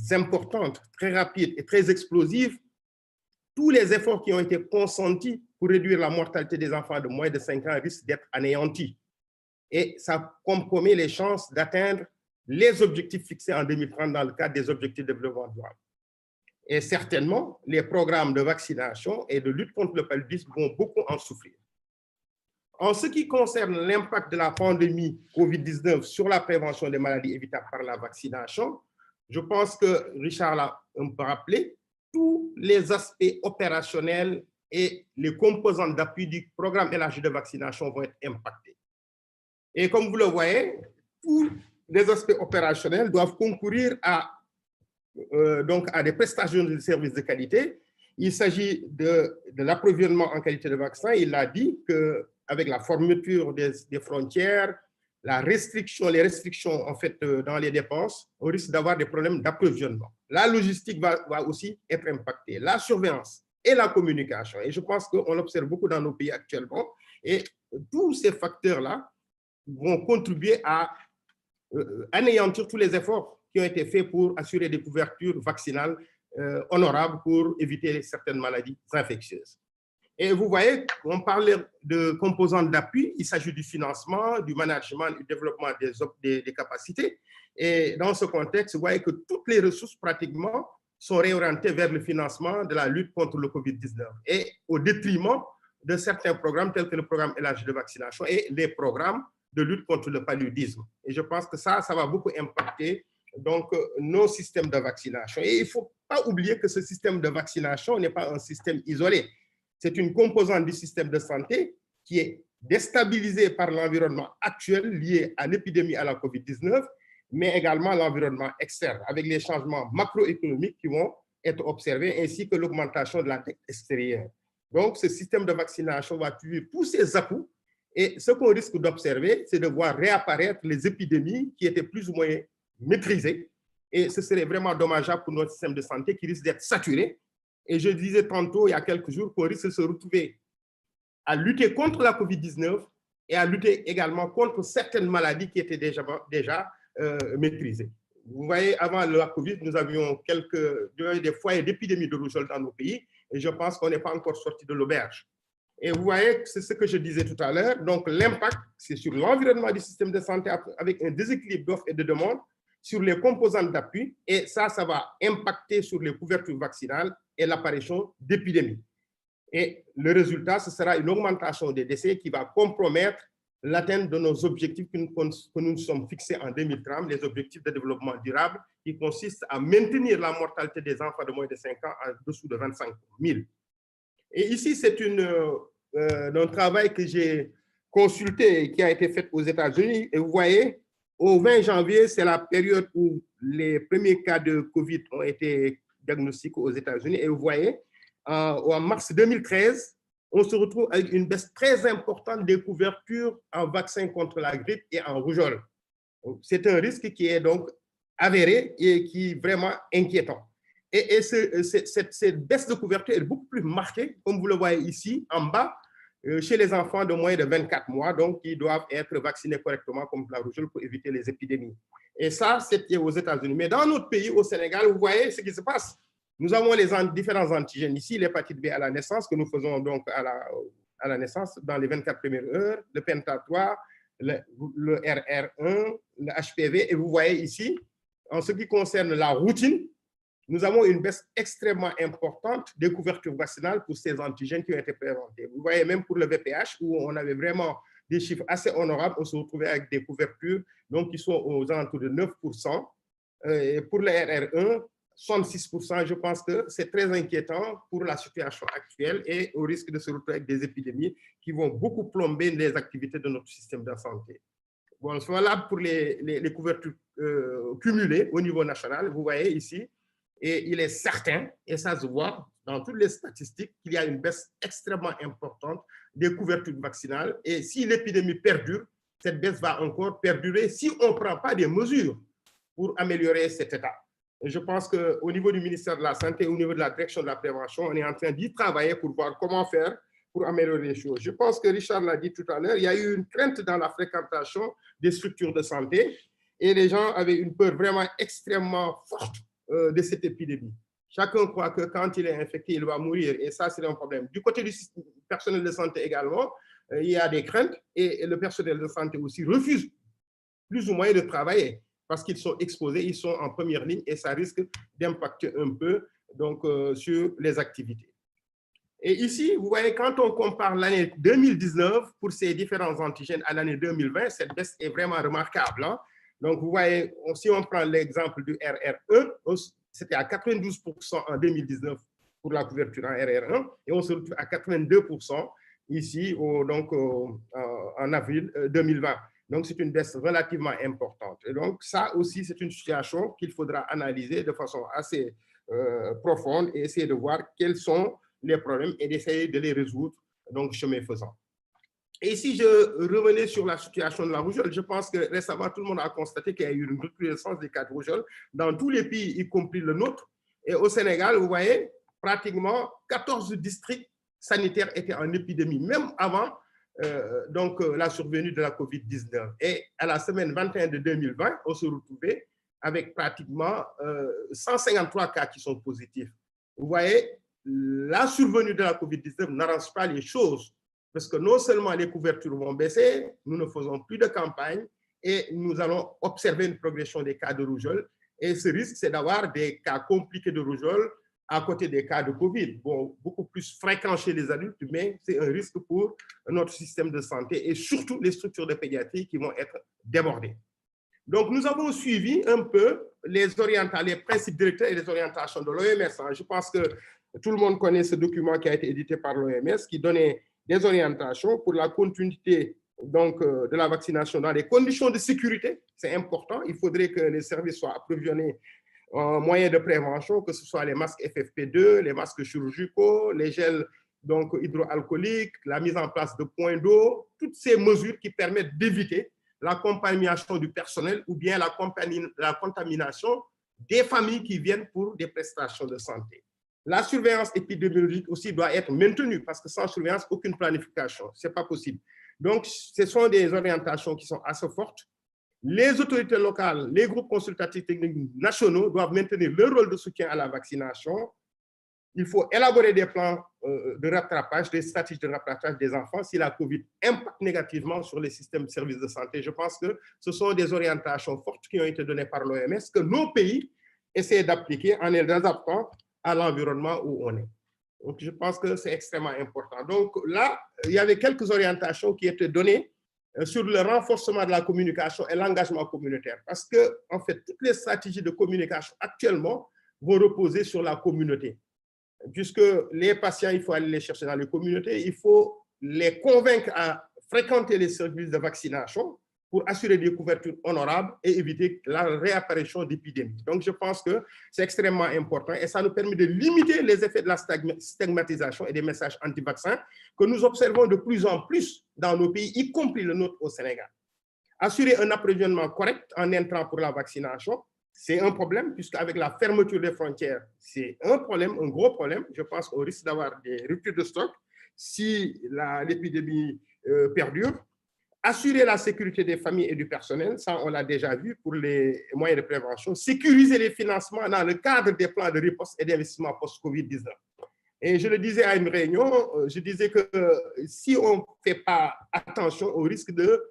importante, très rapide et très explosive. Tous les efforts qui ont été consentis pour réduire la mortalité des enfants de moins de 5 ans risquent d'être anéantis. Et ça compromet les chances d'atteindre les objectifs fixés en 2030 dans le cadre des objectifs de développement durable. Et certainement, les programmes de vaccination et de lutte contre le paludisme vont beaucoup en souffrir. En ce qui concerne l'impact de la pandémie COVID-19 sur la prévention des maladies évitables par la vaccination, je pense que Richard l'a un peu rappelé, tous les aspects opérationnels et les composantes d'appui du programme élargi de vaccination vont être impactés. Et comme vous le voyez, tous les aspects opérationnels doivent concourir à des prestations de services de qualité. Il s'agit de l'approvisionnement en qualité de vaccins. Il a dit qu'avec la fermeture des frontières, les restrictions en fait, dans les dépenses, on risque d'avoir des problèmes d'approvisionnement. La logistique va aussi être impactée, la surveillance et la communication. Et je pense qu'on l'observe beaucoup dans nos pays actuellement. Et tous ces facteurs-là vont contribuer à anéantir tous les efforts qui ont été faits pour assurer des couvertures vaccinales honorables pour éviter certaines maladies infectieuses. Et vous voyez, on parlait de composantes d'appui, il s'agit du financement, du management, du développement des capacités. Et dans ce contexte, vous voyez que toutes les ressources pratiquement sont réorientées vers le financement de la lutte contre le COVID-19 et au détriment de certains programmes tels que le programme élargi de vaccination et les programmes de lutte contre le paludisme. Et je pense que ça va beaucoup impacter donc, nos systèmes de vaccination. Et il ne faut pas oublier que ce système de vaccination n'est pas un système isolé. C'est une composante du système de santé qui est déstabilisée par l'environnement actuel lié à l'épidémie à la COVID-19, mais également l'environnement externe, avec les changements macroéconomiques qui vont être observés, ainsi que l'augmentation de la dette extérieure. Donc, ce système de vaccination va tuer tous ces à-coups. Et ce qu'on risque d'observer, c'est de voir réapparaître les épidémies qui étaient plus ou moins maîtrisées. Et ce serait vraiment dommageable pour notre système de santé qui risque d'être saturé. Et je disais tantôt, il y a quelques jours, qu'on risque de se retrouver à lutter contre la COVID-19 et à lutter également contre certaines maladies qui étaient déjà maîtrisées. Vous voyez, avant la COVID, nous avions des foyers d'épidémie de rougeole dans nos pays et je pense qu'on n'est pas encore sorti de l'auberge. Et vous voyez, c'est ce que je disais tout à l'heure. Donc, l'impact, c'est sur l'environnement du système de santé avec un déséquilibre d'offres et de demande, sur les composantes d'appui, et ça va impacter sur les couvertures vaccinales et l'apparition d'épidémies. Et le résultat, ce sera une augmentation des décès qui va compromettre l'atteinte de nos objectifs que nous nous sommes fixés en 2030, les objectifs de développement durable, qui consistent à maintenir la mortalité des enfants de moins de 5 ans en dessous de 25 000. Et ici, c'est un travail que j'ai consulté et qui a été fait aux États-Unis. Et vous voyez, au 20 janvier, c'est la période où les premiers cas de COVID ont été diagnostiqués aux États-Unis. Et vous voyez, en mars 2013, on se retrouve avec une baisse très importante des couvertures en vaccin contre la grippe et en rougeole. C'est un risque qui est donc avéré et qui est vraiment inquiétant. Et cette baisse de couverture est beaucoup plus marquée, comme vous le voyez ici, en bas, chez les enfants de moins de 24 mois, donc qui doivent être vaccinés correctement contre la rougeole pour éviter les épidémies. Et ça, c'était aux États-Unis. Mais dans notre pays, au Sénégal, vous voyez ce qui se passe. Nous avons les différents antigènes ici, l'hépatite B à la naissance, que nous faisons donc à la naissance dans les 24 premières heures, le penta 3, le RR1, le HPV. Et vous voyez ici, en ce qui concerne la routine, nous avons une baisse extrêmement importante des couvertures vaccinales pour ces antigènes qui ont été présentés. Vous voyez, même pour le VPH, où on avait vraiment des chiffres assez honorables, on se retrouvait avec des couvertures donc, qui sont aux alentours de 9%. Et pour le RR1, 66%, je pense que c'est très inquiétant pour la situation actuelle et au risque de se retrouver avec des épidémies qui vont beaucoup plomber les activités de notre système de santé. Bon, c'est valable pour les couvertures cumulées au niveau national, vous voyez ici, et il est certain, et ça se voit dans toutes les statistiques, qu'il y a une baisse extrêmement importante des couvertures vaccinales. Et si l'épidémie perdure, cette baisse va encore perdurer si on ne prend pas des mesures pour améliorer cet état. Et je pense qu'au niveau du ministère de la Santé, au niveau de la direction de la prévention, on est en train d'y travailler pour voir comment faire pour améliorer les choses. Je pense que Richard l'a dit tout à l'heure, il y a eu une crainte dans la fréquentation des structures de santé et les gens avaient une peur vraiment extrêmement forte de cette épidémie. Chacun croit que quand il est infecté, il va mourir et ça, c'est un problème. Du côté du personnel de santé également, il y a des craintes et le personnel de santé aussi refuse plus ou moins de travailler parce qu'ils sont exposés, ils sont en première ligne et ça risque d'impacter un peu donc, sur les activités. Et ici, vous voyez, quand on compare l'année 2019 pour ces différents antigènes à l'année 2020, cette baisse est vraiment remarquable. Hein? Donc, vous voyez, si on prend l'exemple du RR1, c'était à 92% en 2019 pour la couverture en RR1 et on se retrouve à 82% ici en avril 2020. Donc, c'est une baisse relativement importante. Et donc, ça aussi, c'est une situation qu'il faudra analyser de façon assez profonde et essayer de voir quels sont les problèmes et d'essayer de les résoudre, donc chemin faisant. Et si je revenais sur la situation de la rougeole, je pense que récemment, tout le monde a constaté qu'il y a eu une recrudescence des cas de rougeole dans tous les pays, y compris le nôtre. Et au Sénégal, vous voyez, pratiquement 14 districts sanitaires étaient en épidémie, même avant la survenue de la COVID-19. Et à la semaine 21 de 2020, on se retrouvait avec pratiquement 153 cas qui sont positifs. Vous voyez, la survenue de la COVID-19 n'arrange pas les choses. Parce que non seulement les couvertures vont baisser, nous ne faisons plus de campagne et nous allons observer une progression des cas de rougeole. Et ce risque, c'est d'avoir des cas compliqués de rougeole à côté des cas de COVID. Bon, beaucoup plus fréquents chez les adultes, mais c'est un risque pour notre système de santé et surtout les structures de pédiatrie qui vont être débordées. Donc, nous avons suivi un peu les principes directeurs et les orientations de l'OMS. Je pense que tout le monde connaît ce document qui a été édité par l'OMS qui donnait des orientations pour la continuité donc, de la vaccination dans les conditions de sécurité. C'est important. Il faudrait que les services soient approvisionnés en moyens de prévention, que ce soit les masques FFP2, les masques chirurgicaux, les gels donc, hydroalcooliques, la mise en place de points d'eau, toutes ces mesures qui permettent d'éviter la contamination du personnel ou bien la contamination des familles qui viennent pour des prestations de santé. La surveillance épidémiologique aussi doit être maintenue parce que sans surveillance, aucune planification. Ce n'est pas possible. Donc, ce sont des orientations qui sont assez fortes Les autorités locales, les groupes consultatifs techniques nationaux doivent maintenir leur rôle de soutien à la vaccination. Il faut élaborer des plans de rattrapage, des stratégies de rattrapage des enfants si la COVID impacte négativement sur les systèmes de services de santé. Je pense que ce sont des orientations fortes qui ont été données par l'OMS que nos pays essaient d'appliquer en les adaptant à l'environnement où on est. Donc, je pense que c'est extrêmement important. Donc là, il y avait quelques orientations qui étaient données sur le renforcement de la communication et l'engagement communautaire. Parce que, en fait, toutes les stratégies de communication actuellement vont reposer sur la communauté. Puisque les patients, il faut aller les chercher dans les communautés, il faut les convaincre à fréquenter les services de vaccination pour assurer des couvertures honorables et éviter la réapparition d'épidémies. Donc, je pense que c'est extrêmement important et ça nous permet de limiter les effets de la stigmatisation et des messages anti-vaccins que nous observons de plus en plus dans nos pays, y compris le nôtre au Sénégal. Assurer un approvisionnement correct en intrants pour la vaccination, c'est un problème, puisqu'avec la fermeture des frontières, c'est un problème, un gros problème. Je pense qu'on risque d'avoir des ruptures de stock si l'épidémie perdure. Assurer la sécurité des familles et du personnel, ça on l'a déjà vu pour les moyens de prévention. Sécuriser les financements dans le cadre des plans de riposte et d'investissement post-Covid-19. Et je le disais à une réunion, je disais que si on ne fait pas attention au risque de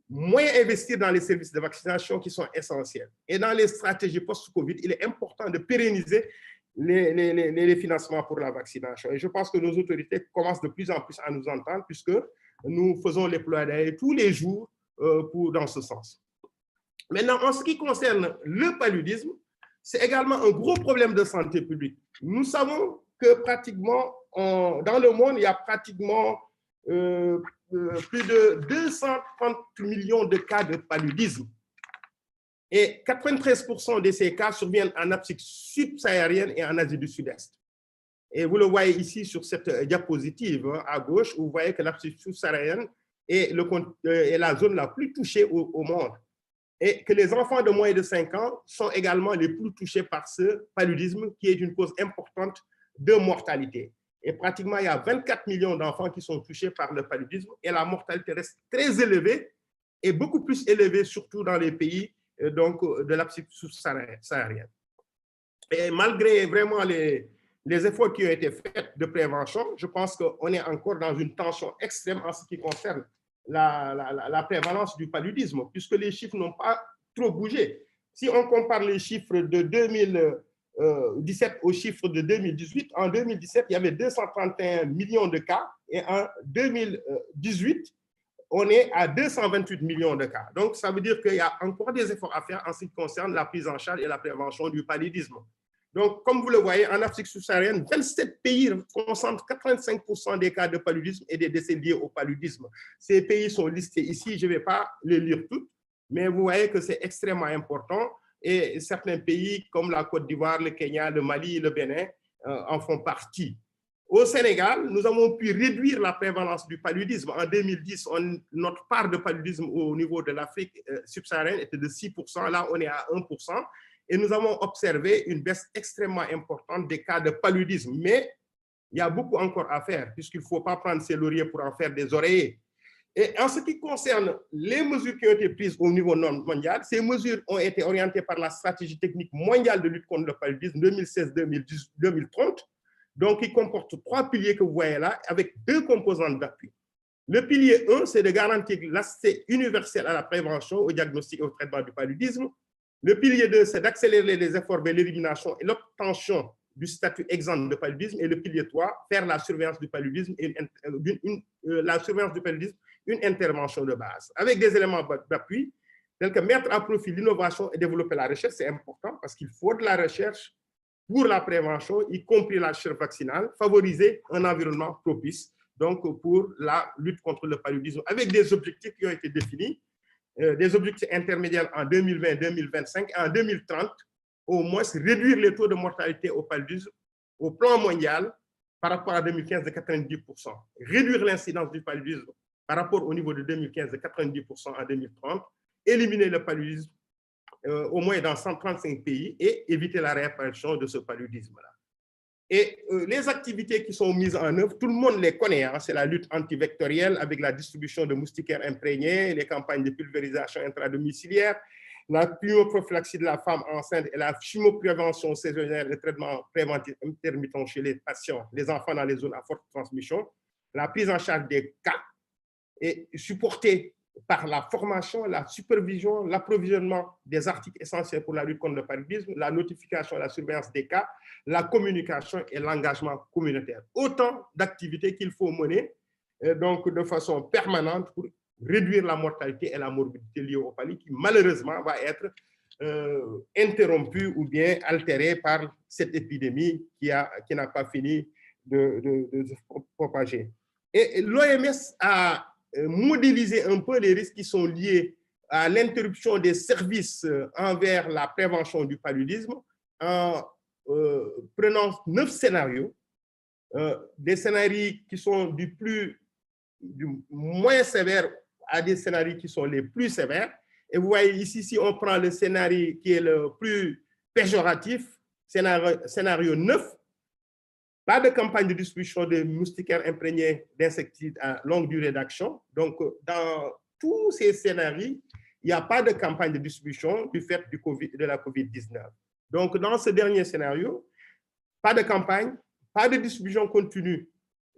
moins investir dans les services de vaccination qui sont essentiels. Et dans les stratégies post-Covid, il est important de pérenniser les financements pour la vaccination. Et je pense que nos autorités commencent de plus en plus à nous entendre puisque nous faisons les plaidoyers tous les jours dans ce sens. Maintenant, en ce qui concerne le paludisme, c'est également un gros problème de santé publique. Nous savons que pratiquement, dans le monde, il y a pratiquement plus de 230 millions de cas de paludisme. Et 93% de ces cas surviennent en Afrique subsaharienne et en Asie du Sud-Est. Et vous le voyez ici sur cette diapositive à gauche, où vous voyez que l'Afrique subsaharienne est la zone la plus touchée au monde. Et que les enfants de moins de 5 ans sont également les plus touchés par ce paludisme qui est une cause importante de mortalité. Et pratiquement, il y a 24 millions d'enfants qui sont touchés par le paludisme et la mortalité reste très élevée et beaucoup plus élevée, surtout dans les pays de l'Afrique subsaharienne. Et malgré vraiment les efforts qui ont été faits de prévention, je pense qu'on est encore dans une tension extrême en ce qui concerne la prévalence du paludisme, puisque les chiffres n'ont pas trop bougé. Si on compare les chiffres de 2017 aux chiffres de 2018, en 2017, il y avait 231 millions de cas et en 2018, on est à 228 millions de cas. Donc, ça veut dire qu'il y a encore des efforts à faire en ce qui concerne la prise en charge et la prévention du paludisme. Donc, comme vous le voyez, en Afrique subsaharienne, 27 pays concentrent 85% des cas de paludisme et des décès liés au paludisme. Ces pays sont listés ici, je ne vais pas les lire toutes, mais vous voyez que c'est extrêmement important et certains pays comme la Côte d'Ivoire, le Kenya, le Mali, le Bénin en font partie. Au Sénégal, nous avons pu réduire la prévalence du paludisme. En 2010, notre part de paludisme au niveau de l'Afrique subsaharienne était de 6%. Là, on est à 1%. Et nous avons observé une baisse extrêmement importante des cas de paludisme. Mais il y a beaucoup encore à faire, puisqu'il ne faut pas prendre ses lauriers pour en faire des oreillers. Et en ce qui concerne les mesures qui ont été prises au niveau mondial, ces mesures ont été orientées par la stratégie technique mondiale de lutte contre le paludisme 2016-2030. Donc, il comporte 3 piliers que vous voyez là, avec 2 composantes d'appui. Le pilier 1, c'est de garantir l'accès universel à la prévention, au diagnostic et au traitement du paludisme. Le pilier 2, c'est d'accélérer les efforts vers l'élimination et l'obtention du statut exempt de paludisme. Et le pilier 3, faire la surveillance du paludisme une intervention de base. Avec des éléments d'appui, tels que mettre à profit l'innovation et développer la recherche, c'est important parce qu'il faut de la recherche pour la prévention, y compris la recherche vaccinale, favoriser un environnement propice donc pour la lutte contre le paludisme, avec des objectifs qui ont été définis, des objectifs intermédiaires en 2020, 2025 et en 2030, au moins réduire les taux de mortalité au paludisme au plan mondial par rapport à 2015 de 90%, réduire l'incidence du paludisme par rapport au niveau de 2015 de 90% en 2030, éliminer le paludisme au moins dans 135 pays et éviter la réapparition de ce paludisme-là. Et les activités qui sont mises en œuvre, tout le monde les connaît. Hein, c'est la lutte antivectorielle avec la distribution de moustiquaires imprégnés, les campagnes de pulvérisation intradomiciliaire, la pneumoprophylaxie de la femme enceinte et la chimoprévention saisonnière, le traitement préventif intermittent chez les patients, les enfants dans les zones à forte transmission, la prise en charge des cas et supportée par la formation, la supervision, l'approvisionnement des articles essentiels pour la lutte contre le paludisme, la notification et la surveillance des cas, la communication et l'engagement communautaire. Autant d'activités qu'il faut mener donc de façon permanente pour réduire la mortalité et la morbidité liée au palu qui malheureusement va être interrompue ou bien altérée par cette épidémie qui n'a pas fini de se propager. Et l'OMS a modéliser un peu les risques qui sont liés à l'interruption des services envers la prévention du paludisme en prenant 9 scénarios, des scénarios qui sont du moins sévère à des scénarios qui sont les plus sévères. Et vous voyez ici, si on prend le scénario qui est le plus péjoratif, scénario 9, pas de campagne de distribution de moustiquaires imprégnés d'insecticides à longue durée d'action. Donc, dans tous ces scénarios, il n'y a pas de campagne de distribution du fait de la COVID-19. Donc, dans ce dernier scénario, pas de campagne, pas de distribution continue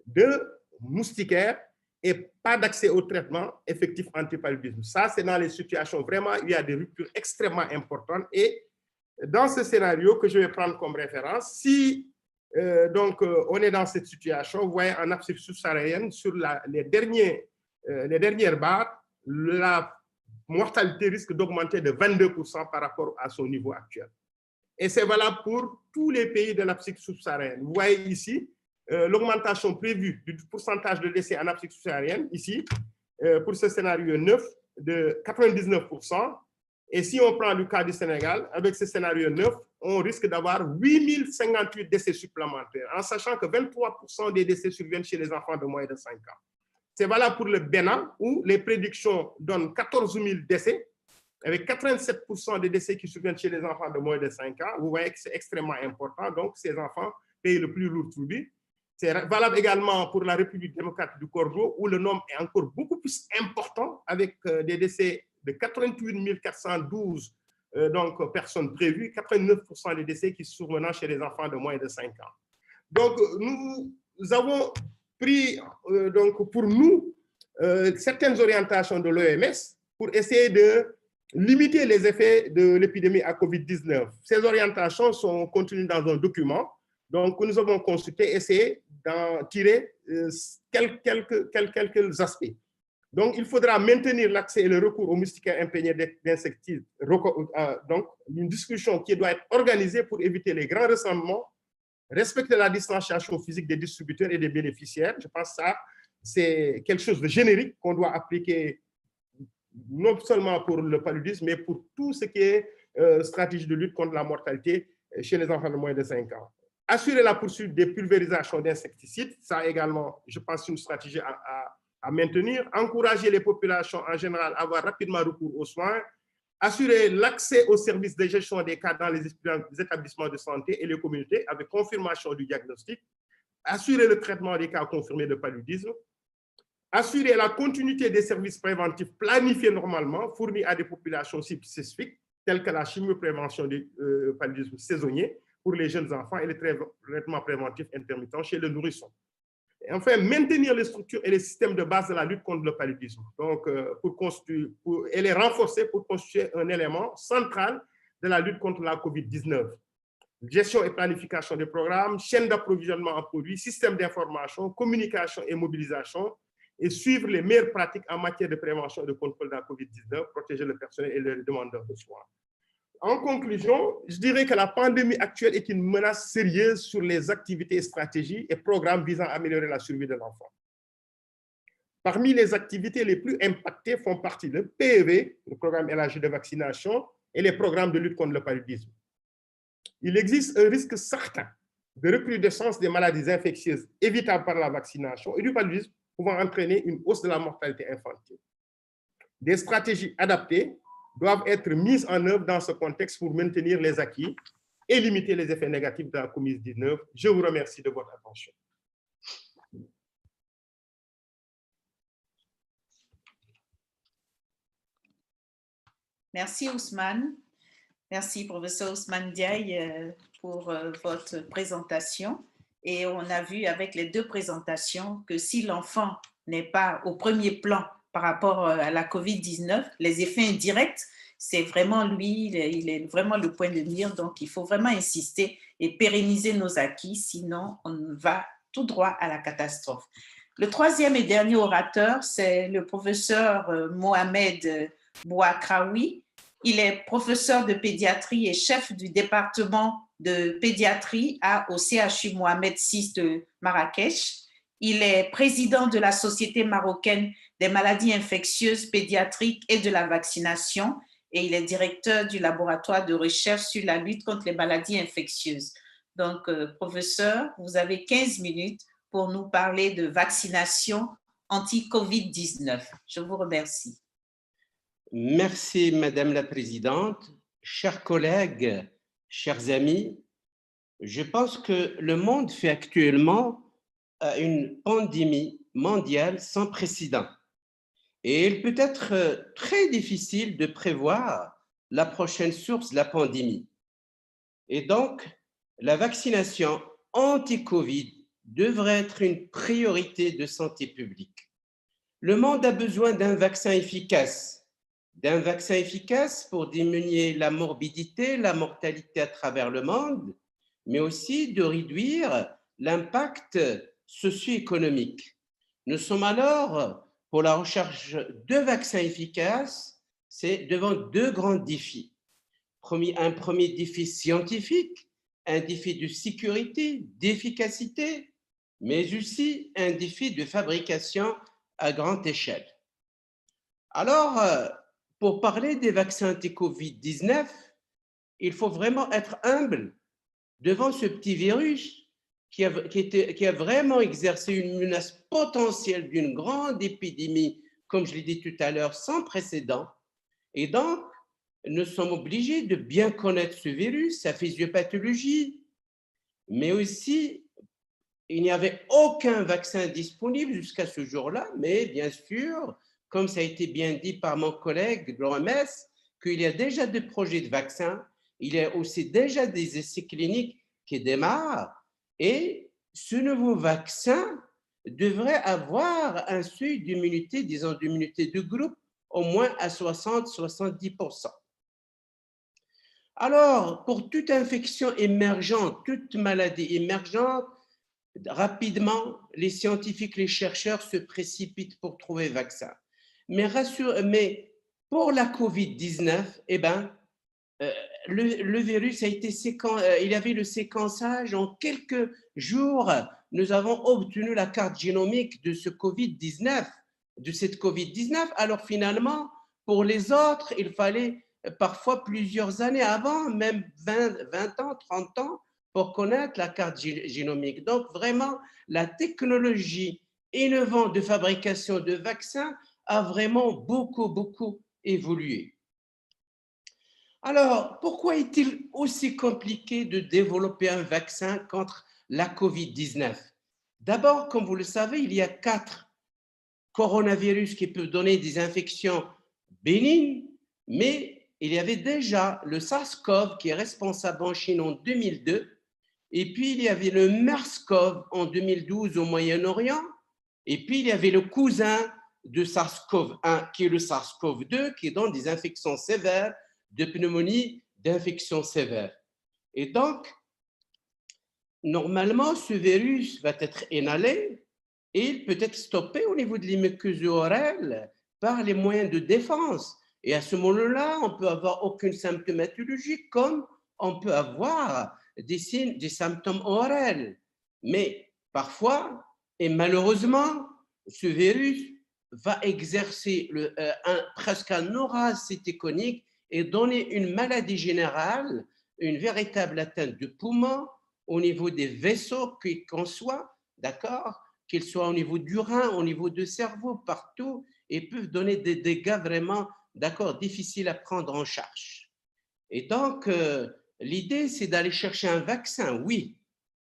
de moustiquaires et pas d'accès au traitement effectif anti-paludisme. Ça, c'est dans les situations vraiment où il y a des ruptures extrêmement importantes. Et dans ce scénario que je vais prendre comme référence, si donc, on est dans cette situation. Vous voyez, en Afrique subsaharienne, sur les dernières barres, la mortalité risque d'augmenter de 22% par rapport à son niveau actuel. Et c'est valable pour tous les pays de l'Afrique subsaharienne. Vous voyez ici l'augmentation prévue du pourcentage de décès en Afrique subsaharienne, ici, pour ce scénario 9, de 99%. Et si on prend le cas du Sénégal, avec ce scénario 9, on risque d'avoir 8058 décès supplémentaires, en sachant que 23% des décès surviennent chez les enfants de moins de 5 ans. C'est valable pour le Bénin, où les prédictions donnent 14 000 décès, avec 87% des décès qui surviennent chez les enfants de moins de 5 ans. Vous voyez que c'est extrêmement important, donc ces enfants payent le plus lourd tribut. C'est valable également pour la République démocratique du Congo, où le nombre est encore beaucoup plus important, avec des décès de 88 412 donc, personnes prévues, 89% des décès qui sont survenant chez les enfants de moins de 5 ans. Donc, nous avons pris donc, pour nous certaines orientations de l'OMS pour essayer de limiter les effets de l'épidémie à COVID-19. Ces orientations sont contenues dans un document donc, que nous avons consulté, essayé d'en tirer quelques aspects. Donc, il faudra maintenir l'accès et le recours aux moustiquaires imprégnés d'insecticides. Donc, une discussion qui doit être organisée pour éviter les grands rassemblements, respecter la distanciation physique des distributeurs et des bénéficiaires. Je pense que ça, c'est quelque chose de générique qu'on doit appliquer non seulement pour le paludisme, mais pour tout ce qui est stratégie de lutte contre la mortalité chez les enfants de moins de 5 ans. Assurer la poursuite des pulvérisations d'insecticides, ça également, je pense, une stratégie à maintenir, encourager les populations en général à avoir rapidement recours aux soins, assurer l'accès aux services de gestion des cas dans les établissements de santé et les communautés avec confirmation du diagnostic, assurer le traitement des cas confirmés de paludisme, assurer la continuité des services préventifs planifiés normalement, fournis à des populations spécifiques, telles que la chimioprévention du paludisme saisonnier pour les jeunes enfants et les traitements préventifs intermittents chez le nourrisson. Et enfin, maintenir les structures et les systèmes de base de la lutte contre le paludisme, donc, et les renforcer pour constituer un élément central de la lutte contre la COVID-19. Gestion et planification des programmes, chaîne d'approvisionnement en produits, système d'information, communication et mobilisation, et suivre les meilleures pratiques en matière de prévention et de contrôle de la COVID-19, protéger le personnel et les demandeurs de soins. En conclusion, je dirais que la pandémie actuelle est une menace sérieuse sur les activités et stratégies et programmes visant à améliorer la survie de l'enfant. Parmi les activités les plus impactées font partie le PEV, le programme élargi de vaccination, et les programmes de lutte contre le paludisme. Il existe un risque certain de recrudescence des maladies infectieuses évitables par la vaccination et du paludisme pouvant entraîner une hausse de la mortalité infantile. Des stratégies adaptées doivent être mises en œuvre dans ce contexte pour maintenir les acquis et limiter les effets négatifs de la COVID-19. Je vous remercie de votre attention. Merci Ousmane. Merci professeur Ousmane Diaye pour votre présentation. Et on a vu avec les deux présentations que si l'enfant n'est pas au premier plan par rapport à la COVID-19, les effets indirects, c'est vraiment lui, il est vraiment le point de mire. Donc, il faut vraiment insister et pérenniser nos acquis, sinon on va tout droit à la catastrophe. Le troisième et dernier orateur, c'est le professeur Mohamed Bouakraoui. Il est professeur de pédiatrie et chef du département de pédiatrie au CHU Mohamed VI de Marrakech. Il est président de la Société marocaine des maladies infectieuses pédiatriques et de la vaccination et il est directeur du laboratoire de recherche sur la lutte contre les maladies infectieuses. Donc, professeur, vous avez 15 minutes pour nous parler de vaccination anti-COVID-19. Je vous remercie. Merci, Madame la Présidente. Chers collègues, chers amis, je pense que le monde fait actuellement une pandémie mondiale sans précédent. Et il peut être très difficile de prévoir la prochaine source de la pandémie. Et donc, la vaccination anti-Covid devrait être une priorité de santé publique. Le monde a besoin d'un vaccin efficace pour diminuer la morbidité, la mortalité à travers le monde, mais aussi de réduire l'impact socio-économique. Nous sommes alors, pour la recherche de vaccins efficaces, c'est devant deux grands défis. Un premier défi scientifique, un défi de sécurité, d'efficacité, mais aussi un défi de fabrication à grande échelle. Alors, pour parler des vaccins anti-Covid-19, il faut vraiment être humble devant ce petit virus qui a vraiment exercé une menace potentielle d'une grande épidémie, comme je l'ai dit tout à l'heure, sans précédent. Et donc, nous sommes obligés de bien connaître ce virus, sa physiopathologie, mais aussi, il n'y avait aucun vaccin disponible jusqu'à ce jour-là, mais bien sûr, comme ça a été bien dit par mon collègue de l'OMS, qu'il y a déjà des projets de vaccins, il y a aussi déjà des essais cliniques qui démarrent, et ce nouveau vaccin devrait avoir un seuil d'immunité, disons d'immunité de groupe, au moins à 60-70%. Alors, pour toute infection émergente, toute maladie émergente, rapidement, les scientifiques, les chercheurs se précipitent pour trouver un vaccin. Mais pour la COVID-19, eh ben, le virus a été il y avait le séquençage en quelques jours. Nous avons obtenu la carte génomique de ce COVID-19, de cette COVID-19. Alors finalement, pour les autres, il fallait parfois plusieurs années avant, même 20 ans, 30 ans, pour connaître la carte génomique. Donc vraiment, la technologie innovante de fabrication de vaccins a vraiment beaucoup évolué. Alors, pourquoi est-il aussi compliqué de développer un vaccin contre la COVID-19? D'abord, comme vous le savez, il y a 4 coronavirus qui peuvent donner des infections bénignes, mais il y avait déjà le SARS-CoV qui est responsable en Chine en 2002, et puis il y avait le MERS-CoV en 2012 au Moyen-Orient, et puis il y avait le cousin de SARS-CoV-1 qui est le SARS-CoV-2 qui donne des infections sévères, de pneumonie, d'infections sévères. Et donc, normalement, ce virus va être inhalé et il peut être stoppé au niveau de la muqueuse orale par les moyens de défense. Et à ce moment-là, on peut avoir aucune symptomatologie comme on peut avoir des signes, des symptômes oraux. Mais parfois, et malheureusement, ce virus va exercer presque un aura cétoconique et donner une maladie générale, une véritable atteinte de poumon au niveau des vaisseaux qu'on soit, d'accord, qu'ils soient au niveau du rein, au niveau du cerveau, partout, et peuvent donner des dégâts vraiment, d'accord, difficiles à prendre en charge. Et donc, l'idée, c'est d'aller chercher un vaccin, oui.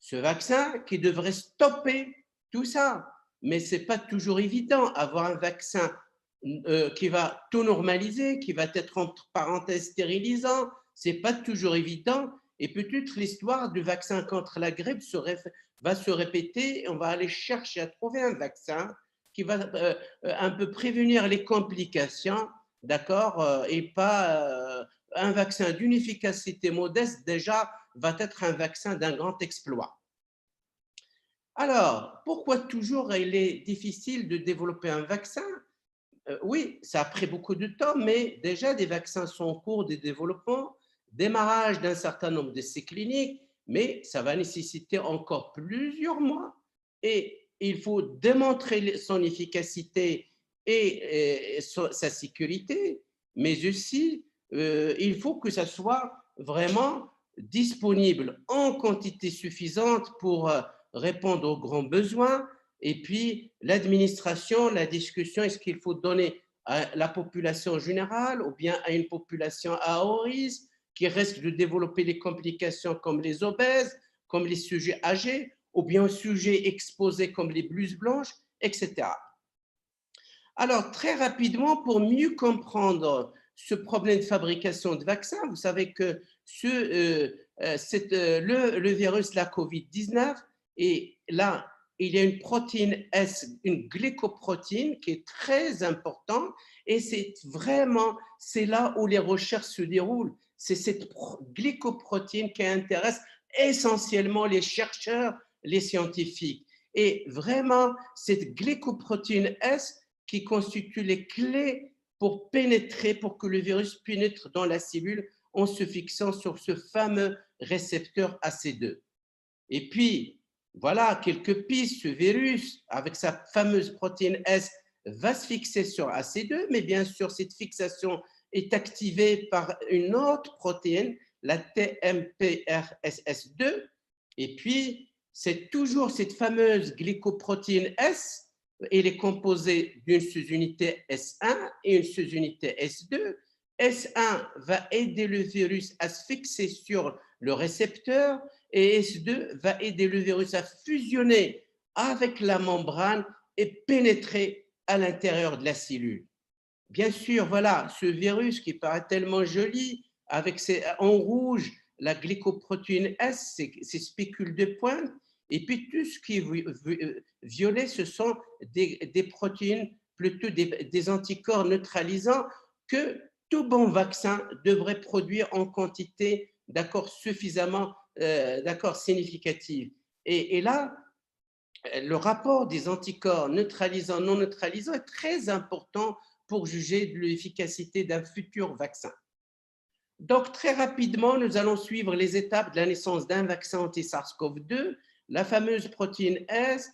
Ce vaccin qui devrait stopper tout ça. Mais ce n'est pas toujours évident. Avoir un vaccin qui va tout normaliser, qui va être entre parenthèses stérilisant, ce n'est pas toujours évident. Et peut-être l'histoire du vaccin contre la grippe va se répéter. On va aller chercher à trouver un vaccin qui va un peu prévenir les complications, d'accord, et pas un vaccin d'une efficacité modeste déjà va être un vaccin d'un grand exploit. Alors, pourquoi toujours il est difficile de développer un vaccin? Oui, ça a pris beaucoup de temps, mais déjà des vaccins sont en cours de développement, démarrage d'un certain nombre d'essais cliniques, mais ça va nécessiter encore plusieurs mois et il faut démontrer son efficacité et sa sécurité, mais aussi il faut que ça soit vraiment disponible en quantité suffisante pour répondre aux grands besoins. Et puis, l'administration, la discussion, est-ce qu'il faut donner à la population générale ou bien à une population à haut risque qui risque de développer des complications comme les obèses, comme les sujets âgés, ou bien aux sujets exposés comme les blouses blanches, etc. Alors, très rapidement, pour mieux comprendre ce problème de fabrication de vaccins, vous savez que le virus, la COVID-19, et là, il y a une protéine S, une glycoprotéine qui est très importante et c'est là où les recherches se déroulent. C'est cette glycoprotéine qui intéresse essentiellement les chercheurs, les scientifiques. Et vraiment, cette glycoprotéine S qui constitue les clés pour pénétrer, pour que le virus pénètre dans la cellule en se fixant sur ce fameux récepteur AC2. Et puis, voilà quelques pistes. Ce virus, avec sa fameuse protéine S, va se fixer sur AC2, mais bien sûr, cette fixation est activée par une autre protéine, la TMPRSS2. Et puis, c'est toujours cette fameuse glycoprotéine S. Elle est composée d'une sous-unité S1 et une sous-unité S2. S1 va aider le virus à se fixer sur le récepteur et S2 va aider le virus à fusionner avec la membrane et pénétrer à l'intérieur de la cellule. Bien sûr, voilà, ce virus qui paraît tellement joli, avec en rouge, la glycoprotéine S, ces spicules de pointe, et puis tout ce qui est violet, ce sont des protéines, plutôt des anticorps neutralisants que tout bon vaccin devrait produire en quantité suffisamment significative. Et là, le rapport des anticorps neutralisants, non neutralisants est très important pour juger de l'efficacité d'un futur vaccin. Donc, très rapidement, nous allons suivre les étapes de la naissance d'un vaccin anti-SARS-CoV-2, la fameuse protéine S,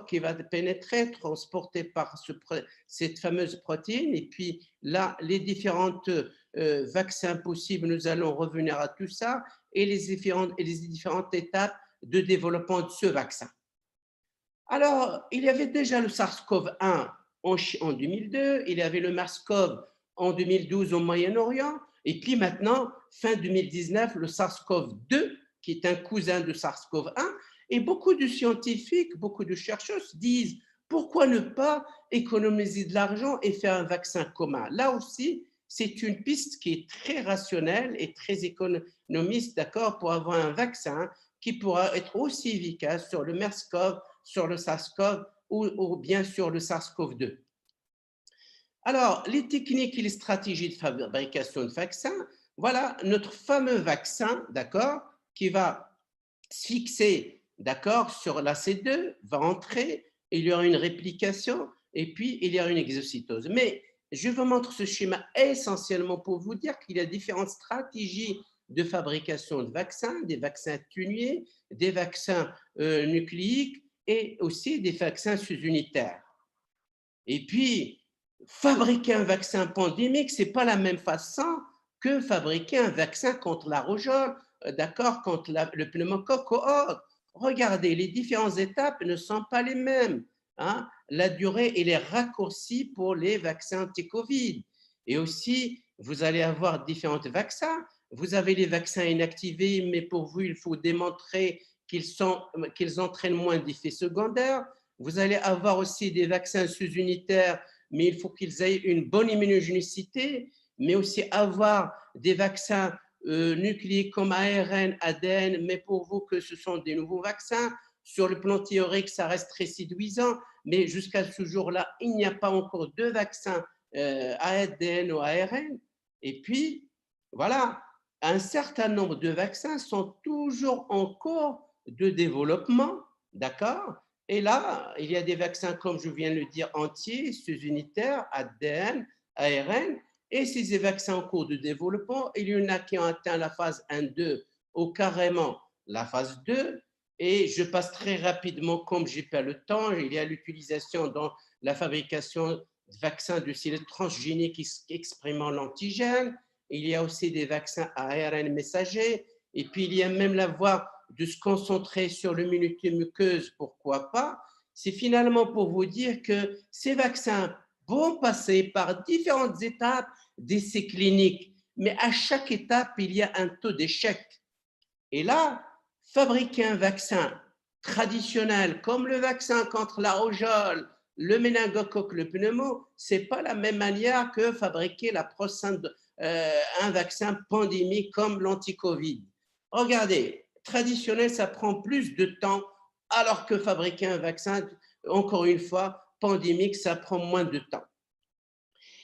qui va pénétrer, transportée par cette fameuse protéine. Et puis là, les différents vaccins possibles, nous allons revenir à tout ça et les différentes étapes de développement de ce vaccin. Alors, il y avait déjà le SARS-CoV-1 en 2002, il y avait le MERS-CoV en 2012 au Moyen-Orient, et puis maintenant, fin 2019, le SARS-CoV-2, qui est un cousin de SARS-CoV-1, et beaucoup de scientifiques, beaucoup de chercheurs se disent pourquoi ne pas économiser de l'argent et faire un vaccin commun. Là aussi, c'est une piste qui est très rationnelle et très économiste, pour avoir un vaccin qui pourra être aussi efficace sur le MERS-CoV, sur le SARS-CoV ou bien sur le SARS-CoV-2. Alors, les techniques et les stratégies de fabrication de vaccins, voilà notre fameux vaccin, qui va se fixer, sur la C2, va entrer, il y aura une réplication et puis il y aura une exocytose. Mais je vous montre ce schéma essentiellement pour vous dire qu'il y a différentes stratégies de fabrication de vaccins, des vaccins atténués, des vaccins nucléiques et aussi des vaccins sous-unitaires. Et puis, fabriquer un vaccin pandémique, ce n'est pas la même façon que fabriquer un vaccin contre la rougeole, contre le pneumocoque ou autre. Regardez, les différentes étapes ne sont pas les mêmes. La durée et les raccourcis pour les vaccins anti-Covid. Et aussi, vous allez avoir différents vaccins. vous avez les vaccins inactivés, mais pour vous, il faut démontrer qu'ils entraînent moins d'effets secondaires. Vous allez avoir aussi des vaccins sous-unitaires, mais il faut qu'ils aient une bonne immunogénicité, mais aussi avoir des vaccins nucléiques comme ARN, ADN, mais pour vous que ce sont des nouveaux vaccins. Sur le plan théorique, ça reste très séduisant, mais jusqu'à ce jour-là, il n'y a pas encore de vaccins ADN ou ARN. Et puis, voilà, un certain nombre de vaccins sont toujours en cours de développement, d'accord? Et là, il y a des vaccins, comme je viens de le dire, entiers, sous-unitaires, ADN, ARN, et ces vaccins en cours de développement, il y en a qui ont atteint la phase 1-2 ou carrément la phase 2, et je passe très rapidement, comme j'ai pas le temps, il y a l'utilisation dans la fabrication de vaccins de cellules transgéniques exprimant l'antigène, il y a aussi des vaccins à ARN messager, et puis il y a même la voie de se concentrer sur l'immunité muqueuse, pourquoi pas. C'est finalement pour vous dire que ces vaccins vont passer par différentes étapes d'essais cliniques, mais à chaque étape, il y a un taux d'échec. Et là, fabriquer un vaccin traditionnel, comme le vaccin contre la rougeole, le méningocoque, le pneumo, ce n'est pas la même manière que fabriquer un vaccin pandémique comme l'anti-Covid. Regardez, traditionnel, ça prend plus de temps, alors que fabriquer un vaccin, encore une fois, pandémique, ça prend moins de temps.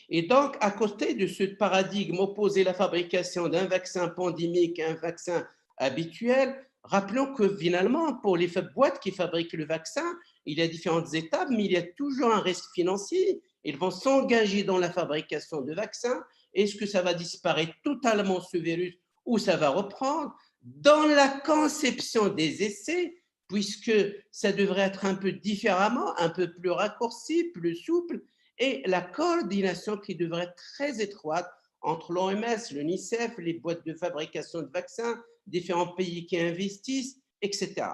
Et donc, à côté de ce paradigme opposé la fabrication d'un vaccin pandémique à un vaccin habituel, rappelons que finalement, pour les boîtes qui fabriquent le vaccin, il y a différentes étapes, mais il y a toujours un risque financier. Ils vont s'engager dans la fabrication de vaccins. Est-ce que ça va disparaître totalement, ce virus, ou ça va reprendre? Dans la conception des essais, puisque ça devrait être un peu différemment, un peu plus raccourci, plus souple, et la coordination qui devrait être très étroite entre l'OMS, l'UNICEF, les boîtes de fabrication de vaccins, différents pays qui investissent, etc.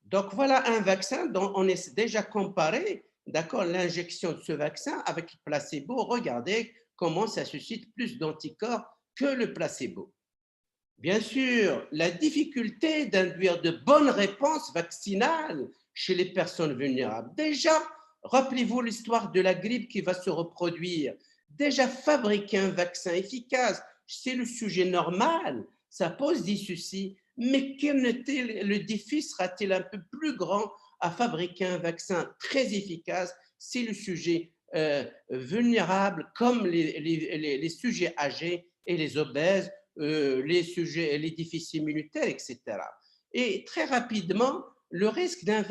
Donc voilà un vaccin dont on est déjà comparé, d'accord, l'injection de ce vaccin avec le placebo. Regardez comment ça suscite plus d'anticorps que le placebo. Bien sûr, la difficulté d'induire de bonnes réponses vaccinales chez les personnes vulnérables. Déjà, rappelez-vous l'histoire de la grippe qui va se reproduire. Déjà, fabriquer un vaccin efficace, c'est le sujet normal, ça pose des soucis, mais le défi sera-t-il un peu plus grand à fabriquer un vaccin très efficace? C'est le sujet vulnérable, comme les sujets âgés et les obèses, les déficits immunitaires, etc. Et très rapidement, le risque d'un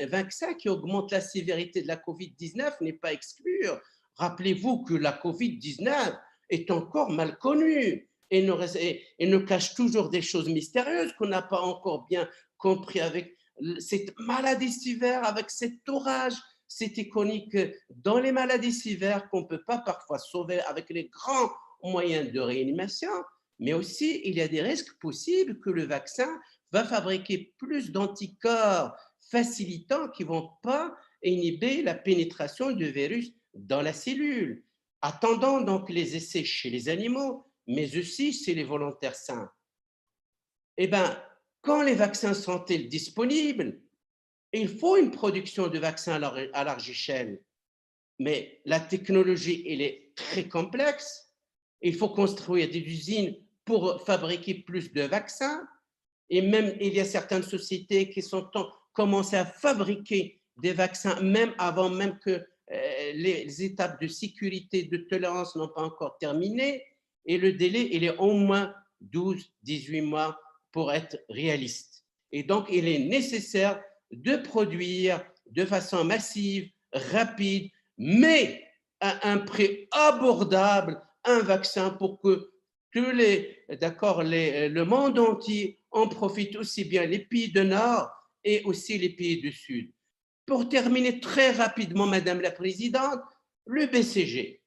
vaccin qui augmente la sévérité de la COVID-19 n'est pas exclu. Rappelez-vous que la COVID-19 est encore mal connue et ne cache toujours des choses mystérieuses qu'on n'a pas encore bien compris avec cette maladie sévère, avec cet orage. C'est iconique dans les maladies sévères qu'on ne peut pas parfois sauver avec les grands moyens de réanimation, mais aussi il y a des risques possibles que le vaccin va fabriquer plus d'anticorps facilitants qui ne vont pas inhiber la pénétration du virus dans la cellule. Attendons donc les essais chez les animaux, mais aussi chez les volontaires sains. Eh bien, quand les vaccins sont-ils disponibles, il faut une production de vaccins à large échelle. Mais la technologie, elle est très complexe. Il faut construire des usines pour fabriquer plus de vaccins. Et même, il y a certaines sociétés qui commencé à fabriquer des vaccins, même avant même que les étapes de sécurité, de tolérance n'ont pas encore terminé. Et le délai, il est au moins 12-18 mois pour être réaliste. Et donc, il est nécessaire de produire de façon massive, rapide, mais à un prix abordable, un vaccin pour que le monde entier en profite, aussi bien les pays du Nord et aussi les pays du Sud. Pour terminer très rapidement, Madame la Présidente, le BCG,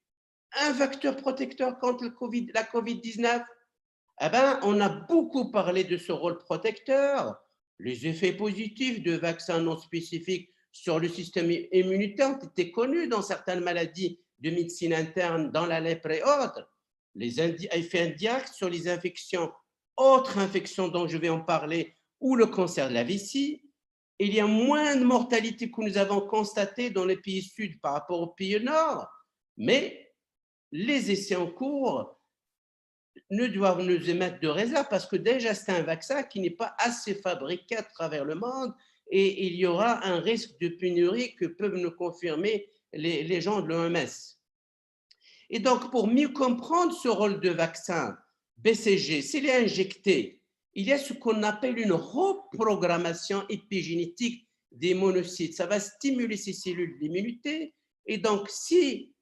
un facteur protecteur contre la COVID-19, eh ben, on a beaucoup parlé de ce rôle protecteur. Les effets positifs de vaccins non spécifiques sur le système immunitaire ont été connus dans certaines maladies de médecine interne, dans la lèpre et autres. effets indirects sur les infections, autres infections dont je vais en parler, ou le cancer de la vessie. Il y a moins de mortalité que nous avons constaté dans les pays sud par rapport aux pays nord, mais les essais en cours ne doivent nous émettre de réserve parce que déjà c'est un vaccin qui n'est pas assez fabriqué à travers le monde et il y aura un risque de pénurie que peuvent nous confirmer les gens de l'OMS. Et donc, pour mieux comprendre ce rôle de vaccin BCG, s'il est injecté, il y a ce qu'on appelle une reprogrammation épigénétique des monocytes. Ça va stimuler ces cellules d'immunité. Et donc, si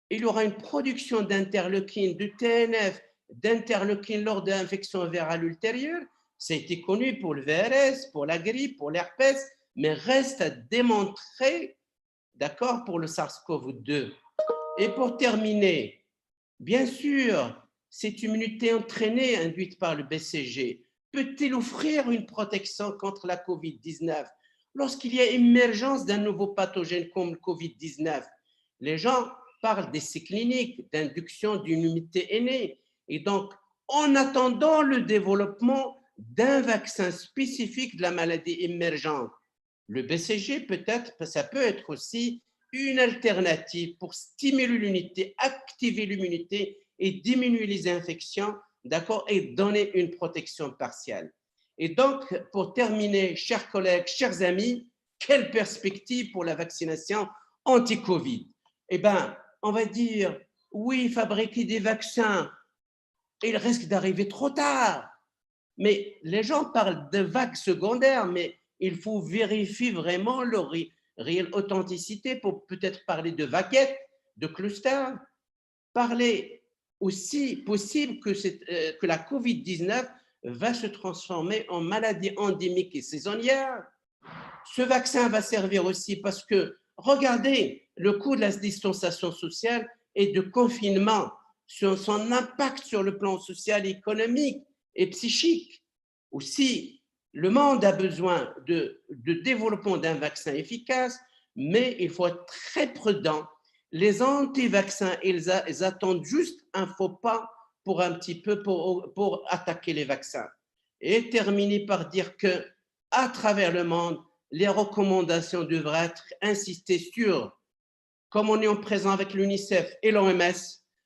il y aura une production d'interleukines, de TNF, d'interleukines lors de l'infection virale ultérieure, ça a été connu pour le VRS, pour la grippe, pour l'herpès, mais reste à démontrer, d'accord, pour le SARS-CoV-2. Et pour terminer, bien sûr, cette immunité entraînée induite par le BCG peut-elle offrir une protection contre la COVID-19 lorsqu'il y a émergence d'un nouveau pathogène comme le COVID-19? Les gens parlent d'essais cliniques, d'induction d'une immunité innée. Et donc, en attendant le développement d'un vaccin spécifique de la maladie émergente, le BCG peut-être, ça peut être aussi une alternative pour stimuler l'immunité, activer l'immunité et diminuer les infections, d'accord, et donner une protection partielle. Et donc, pour terminer, chers collègues, chers amis, quelle perspective pour la vaccination anti-Covid? Eh bien, on va dire, oui, fabriquer des vaccins, il risque d'arriver trop tard. Mais les gens parlent de vagues secondaires, mais il faut vérifier vraiment leur réelle authenticité pour peut-être parler de vaguettes, de clusters, parler aussi possible que la COVID-19 va se transformer en maladie endémique et saisonnière. Ce vaccin va servir aussi parce que, regardez, le coût de la distanciation sociale et de confinement, son impact sur le plan social, économique et psychique. Aussi, le monde a besoin de développement d'un vaccin efficace, mais il faut être très prudent. Les anti-vaccins, ils attendent juste un faux pas pour un petit peu pour attaquer les vaccins. Et terminer par dire que à travers le monde, les recommandations devraient être insistées sur, comme on est en présent avec l'UNICEF et l'OMS,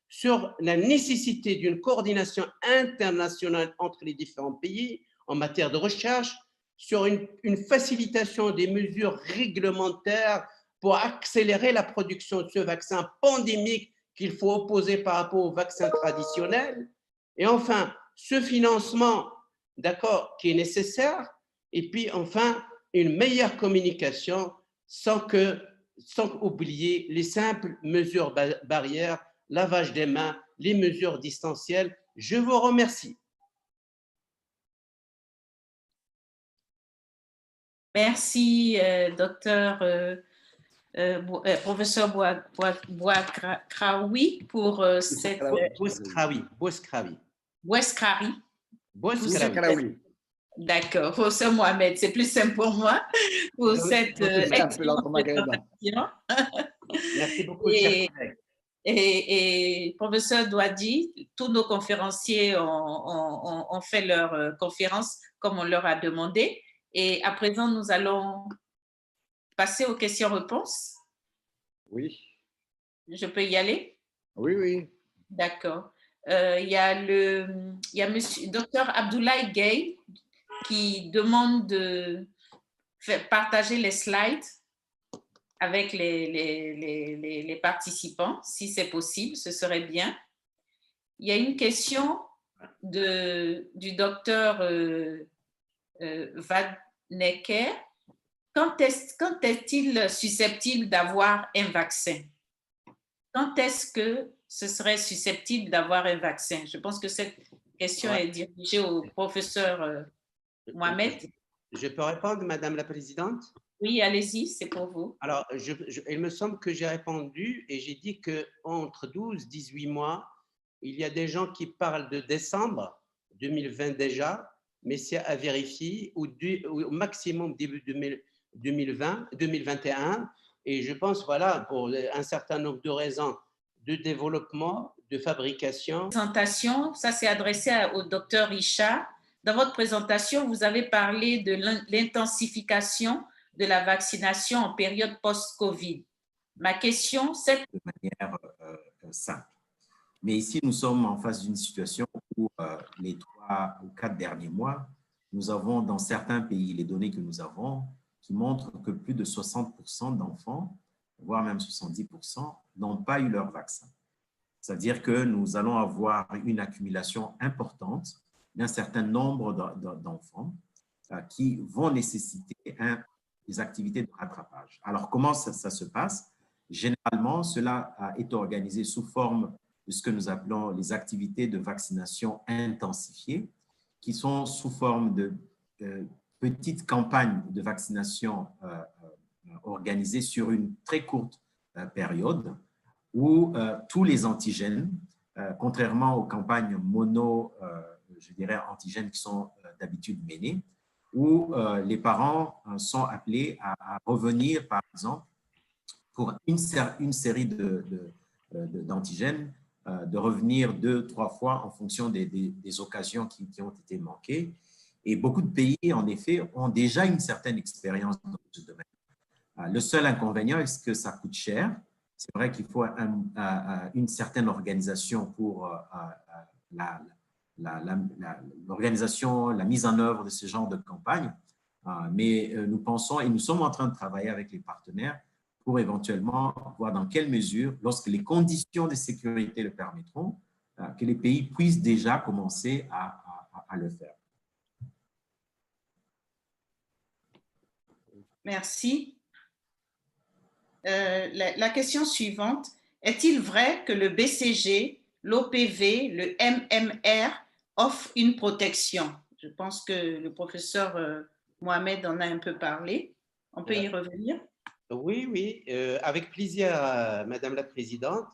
sur la nécessité d'une coordination internationale entre les différents pays en matière de recherche, sur une facilitation des mesures réglementaires pour accélérer la production de ce vaccin pandémique qu'il faut opposer par rapport au vaccin traditionnel. Et enfin, ce financement, d'accord, qui est nécessaire. Et puis enfin, une meilleure communication sans oublier les simples mesures barrières, lavage des mains, les mesures distancielles. Je vous remercie. Merci, professeur Bouakraoui, pour cette… Bouakraoui. D'accord, professeur Mohamed, c'est plus simple pour moi, pour cette excellente présentation. Merci beaucoup, et professeur Douadi, tous nos conférenciers ont fait leur conférence comme on leur a demandé. Et à présent, nous allons passer aux questions-réponses. Oui. Je peux y aller? Oui, oui. D'accord. Il y a monsieur Dr Abdoulaye Gueye qui demande de partager les slides avec les participants, si c'est possible, ce serait bien. Il y a une question du docteur Vadnecker. Quand est-il susceptible d'avoir un vaccin? Quand est-ce que ce serait susceptible d'avoir un vaccin? Je pense que cette question est dirigée au professeur Mohamed. Je peux répondre, Madame la Présidente? Oui, allez-y, c'est pour vous. Alors, il me semble que j'ai répondu et j'ai dit qu'entre 12 et 18 mois, il y a des gens qui parlent de décembre 2020 déjà, mais c'est à vérifier, ou au maximum début 2021. Et je pense, voilà, pour un certain nombre de raisons de développement de fabrication. Présentation, ça c'est adressé au docteur Richard. Dans votre présentation, vous avez parlé de l'intensification de la vaccination en période post-Covid. Ma question, c'est… De manière simple. Mais ici, nous sommes en face d'une situation où les 3 ou 4 derniers mois, nous avons dans certains pays, les données que nous avons, qui montrent que plus de 60% d'enfants, voire même 70%, n'ont pas eu leur vaccin. C'est-à-dire que nous allons avoir une accumulation importante d'un certain nombre d'enfants qui vont nécessiter des activités de rattrapage. Alors, comment ça se passe? Généralement, cela est organisé sous forme de ce que nous appelons les activités de vaccination intensifiées, qui sont sous forme de petites campagnes de vaccination organisées sur une très courte période, où tous les antigènes, contrairement aux campagnes mono, je dirais antigènes qui sont d'habitude menées, où les parents sont appelés à revenir, par exemple, pour une série d'antigènes, de revenir 2-3 fois en fonction des occasions qui ont été manquées. Et beaucoup de pays, en effet, ont déjà une certaine expérience dans ce domaine. Le seul inconvénient est que ça coûte cher. C'est vrai qu'il faut une certaine organisation pour l'organisation, la mise en œuvre de ce genre de campagne. Mais nous pensons et nous sommes en train de travailler avec les partenaires pour éventuellement voir dans quelle mesure, lorsque les conditions de sécurité le permettront, que les pays puissent déjà commencer à le faire. Merci. La question suivante, est-il vrai que le BCG, l'OPV, le MMR offrent une protection? Je pense que le professeur Mohamed en a un peu parlé. On peut y revenir? Oui, oui, avec plaisir, Madame la Présidente.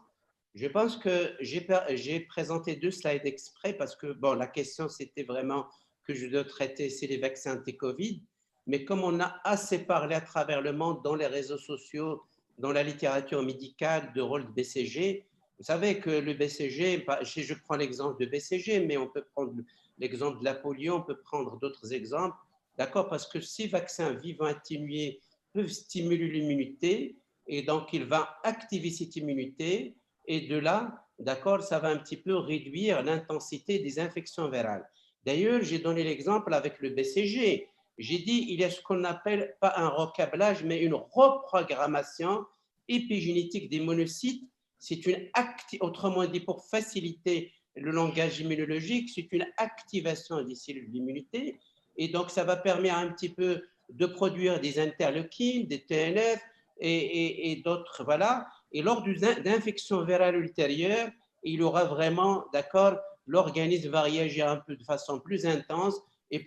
Je pense que j'ai présenté 2 slides exprès parce que, bon, la question, c'était vraiment que je dois traiter, c'est les vaccins anti-Covid. Mais comme on a assez parlé à travers le monde, dans les réseaux sociaux, dans la littérature médicale, de rôle de BCG, vous savez que le BCG, je prends l'exemple de BCG, mais on peut prendre l'exemple de la polio, on peut prendre d'autres exemples, d'accord? Parce que ces vaccins vivants atténués peuvent stimuler l'immunité et donc il va activer cette immunité et de là, d'accord, ça va un petit peu réduire l'intensité des infections virales. D'ailleurs, j'ai donné l'exemple avec le BCG. J'ai dit il y a ce qu'on appelle pas un recablage, mais une reprogrammation épigénétique des monocytes. C'est autrement dit, pour faciliter le langage immunologique, c'est une activation des cellules d'immunité. Et donc, ça va permettre un petit peu de produire des interleukines, des TNF et d'autres, voilà. Et lors d'infections virales ultérieures, il aura vraiment, d'accord, l'organisme va réagir un peu de façon plus intense et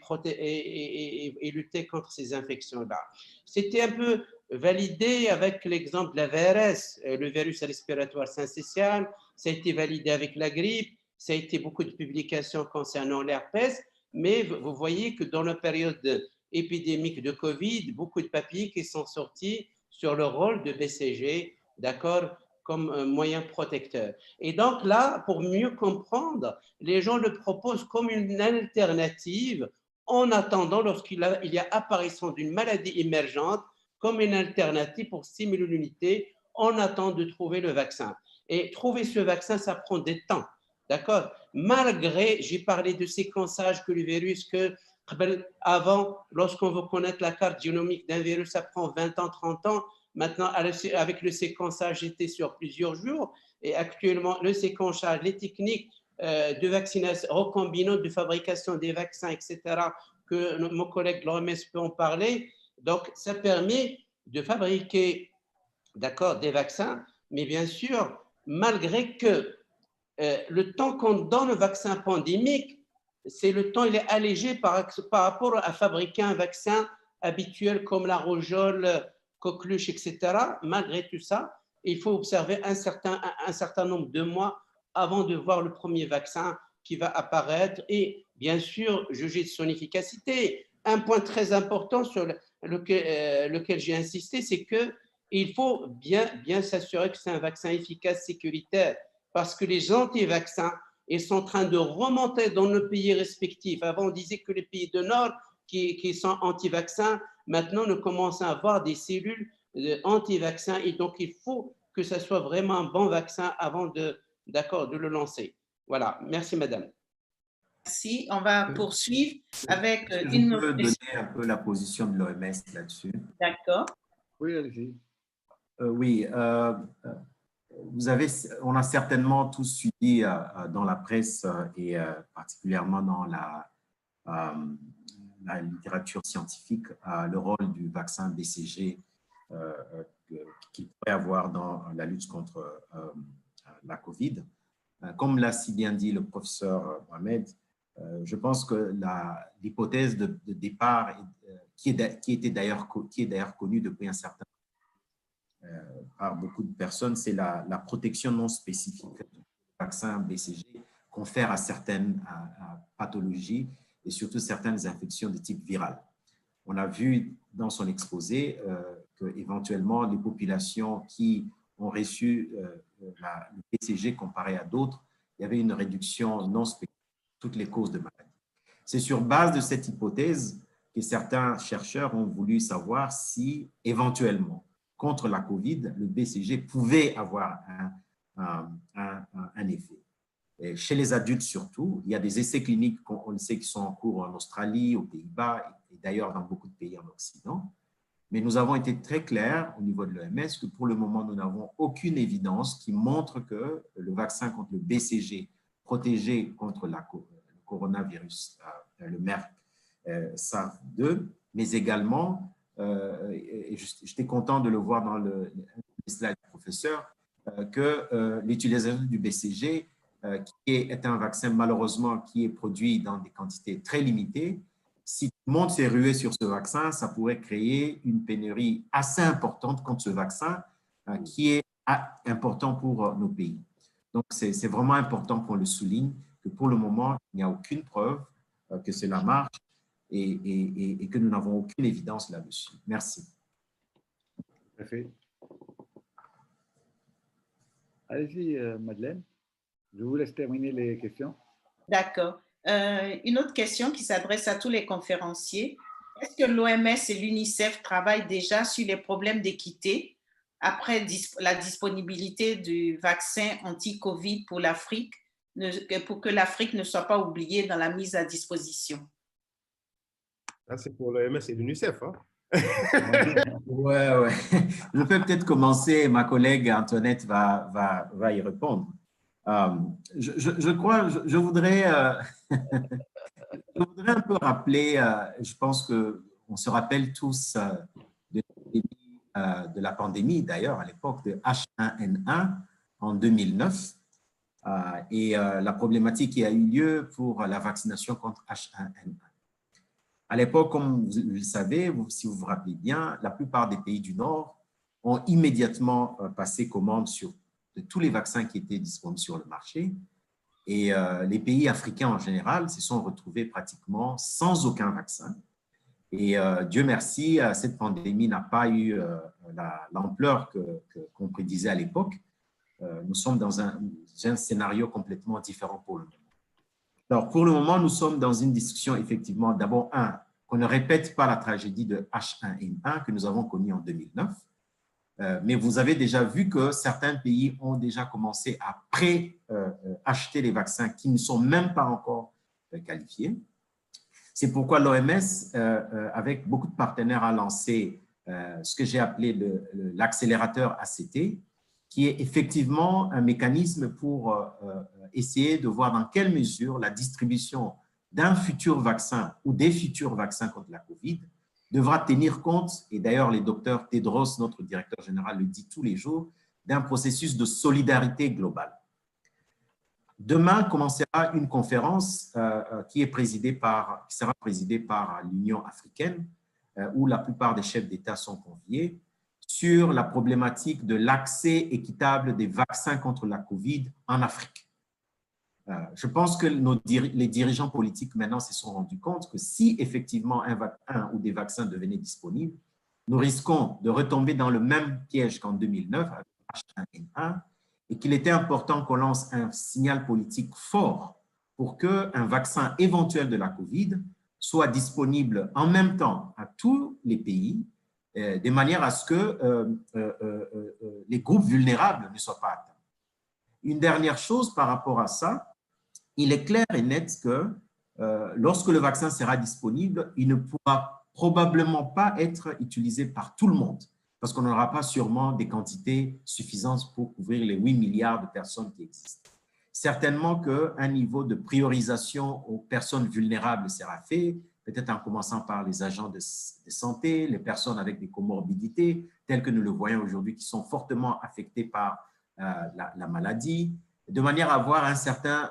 lutter contre ces infections-là. C'était un peu validé avec l'exemple de la VRS, le virus respiratoire syncytial, ça a été validé avec la grippe, ça a été beaucoup de publications concernant l'herpès, mais vous voyez que dans la période épidémique de Covid, beaucoup de papiers qui sont sortis sur le rôle de BCG, d'accord, comme moyen protecteur. Et donc là, pour mieux comprendre, les gens le proposent comme une alternative en attendant, lorsqu'il y a apparition d'une maladie émergente, comme une alternative pour stimuler l'immunité en attendant de trouver le vaccin. Et trouver ce vaccin, ça prend des temps, d'accord? Malgré, j'ai parlé de séquençage que le virus, que avant, lorsqu'on veut connaître la carte génomique d'un virus, ça prend 20 ans, 30 ans. Maintenant, avec le séquençage, j'étais sur plusieurs jours. Et actuellement, le séquençage, les techniques de vaccination recombinantes, de fabrication des vaccins, etc., que mon collègue de l'OMS peut en parler. Donc, ça permet de fabriquer, d'accord, des vaccins, mais bien sûr, malgré que le temps qu'on donne au vaccin pandémique, c'est le temps, il est allégé par rapport à fabriquer un vaccin habituel comme la rougeole, coqueluche, etc. Malgré tout ça, il faut observer un certain nombre de mois avant de voir le premier vaccin qui va apparaître et bien sûr juger de son efficacité. Un point très important sur lequel j'ai insisté, c'est qu'il faut bien s'assurer que c'est un vaccin efficace, sécuritaire. parce que les anti-vaccins, ils sont en train de remonter dans nos pays respectifs. Avant, on disait que les pays du Nord qui sont anti-vaccins, maintenant, nous commençons à avoir des cellules anti-vaccins. Et donc, il faut que ce soit vraiment un bon vaccin avant de le lancer. Voilà. Merci, madame. Merci. On va poursuivre avec une autre question. Donner un peu la position de l'OMS là-dessus. D'accord. Oui, allez-y. Oui. On a certainement tous suivi dans la presse et particulièrement dans la littérature scientifique le rôle du vaccin BCG qu'il pourrait avoir dans la lutte contre la COVID. Comme l'a si bien dit le professeur Mohamed, je pense que l'hypothèse de départ qui est d'ailleurs connue depuis un certain temps par beaucoup de personnes, c'est la protection non spécifique du vaccin BCG confère à certaines pathologies et surtout certaines infections de type viral. On a vu dans son exposé qu'éventuellement les populations qui ont reçu le BCG comparé à d'autres, il y avait une réduction non spécifique de toutes les causes de maladie. C'est sur base de cette hypothèse que certains chercheurs ont voulu savoir si éventuellement, contre la COVID, le BCG pouvait avoir un effet. Et chez les adultes surtout, il y a des essais cliniques, on le sait, qui sont en cours en Australie, aux Pays-Bas et d'ailleurs dans beaucoup de pays en Occident. Mais nous avons été très clairs au niveau de l'OMS que pour le moment, nous n'avons aucune évidence qui montre que le vaccin contre le BCG protégé contre le coronavirus, le Merck SARS-2, mais également, et j'étais content de le voir dans le slide du professeur, que l'utilisation du BCG, qui est un vaccin malheureusement qui est produit dans des quantités très limitées, si tout le monde s'est rué sur ce vaccin, ça pourrait créer une pénurie assez importante contre ce vaccin qui est important pour nos pays. Donc, c'est vraiment important qu'on le souligne, que pour le moment, il n'y a aucune preuve que cela marche et que nous n'avons aucune évidence là-dessus. Merci. Parfait. Allez-y, Madeleine. Je vous laisse terminer les questions. D'accord. Une autre question qui s'adresse à tous les conférenciers. Est-ce que l'OMS et l'UNICEF travaillent déjà sur les problèmes d'équité après la disponibilité du vaccin anti-Covid pour l'Afrique, pour que l'Afrique ne soit pas oubliée dans la mise à disposition? Ça, c'est pour l'OMS et l'UNICEF. Hein? Ouais. Je peux peut-être commencer. Ma collègue Antoinette va y répondre. Je crois, je voudrais un peu rappeler, je pense qu'on se rappelle tous de la pandémie, d'ailleurs, à l'époque de H1N1 en 2009 et la problématique qui a eu lieu pour la vaccination contre H1N1. À l'époque, comme vous le savez, si vous vous rappelez bien, la plupart des pays du Nord ont immédiatement passé commande de tous les vaccins qui étaient disponibles sur le marché. Et les pays africains en général se sont retrouvés pratiquement sans aucun vaccin. Et Dieu merci, cette pandémie n'a pas eu l'ampleur qu'on prédisait à l'époque. Nous sommes dans un scénario complètement différent pour le moment. Alors, pour le moment, nous sommes dans une discussion, effectivement, d'abord, qu'on ne répète pas la tragédie de H1N1 que nous avons connue en 2009. Mais vous avez déjà vu que certains pays ont déjà commencé à acheter les vaccins qui ne sont même pas encore qualifiés. C'est pourquoi l'OMS, avec beaucoup de partenaires, a lancé ce que j'ai appelé l'accélérateur ACT, qui est effectivement un mécanisme pour essayer de voir dans quelle mesure la distribution d'un futur vaccin ou des futurs vaccins contre la COVID devra tenir compte, et d'ailleurs le docteur Tedros, notre directeur général, le dit tous les jours, d'un processus de solidarité globale. Demain commencera une conférence qui sera présidée par l'Union africaine, où la plupart des chefs d'État sont conviés, sur la problématique de l'accès équitable des vaccins contre la COVID en Afrique. Je pense que les dirigeants politiques maintenant se sont rendus compte que si effectivement un vaccin ou des vaccins devenaient disponibles, nous risquons de retomber dans le même piège qu'en 2009 avec H1N1 et qu'il était important qu'on lance un signal politique fort pour qu'un vaccin éventuel de la COVID soit disponible en même temps à tous les pays, de manière à ce que les groupes vulnérables ne soient pas atteints. Une dernière chose par rapport à ça, il est clair et net que lorsque le vaccin sera disponible, il ne pourra probablement pas être utilisé par tout le monde, parce qu'on n'aura pas sûrement des quantités suffisantes pour couvrir les 8 milliards de personnes qui existent. Certainement qu'un niveau de priorisation aux personnes vulnérables sera fait, peut-être en commençant par les agents de santé, les personnes avec des comorbidités, telles que nous le voyons aujourd'hui, qui sont fortement affectées par la maladie, de manière à avoir une certaine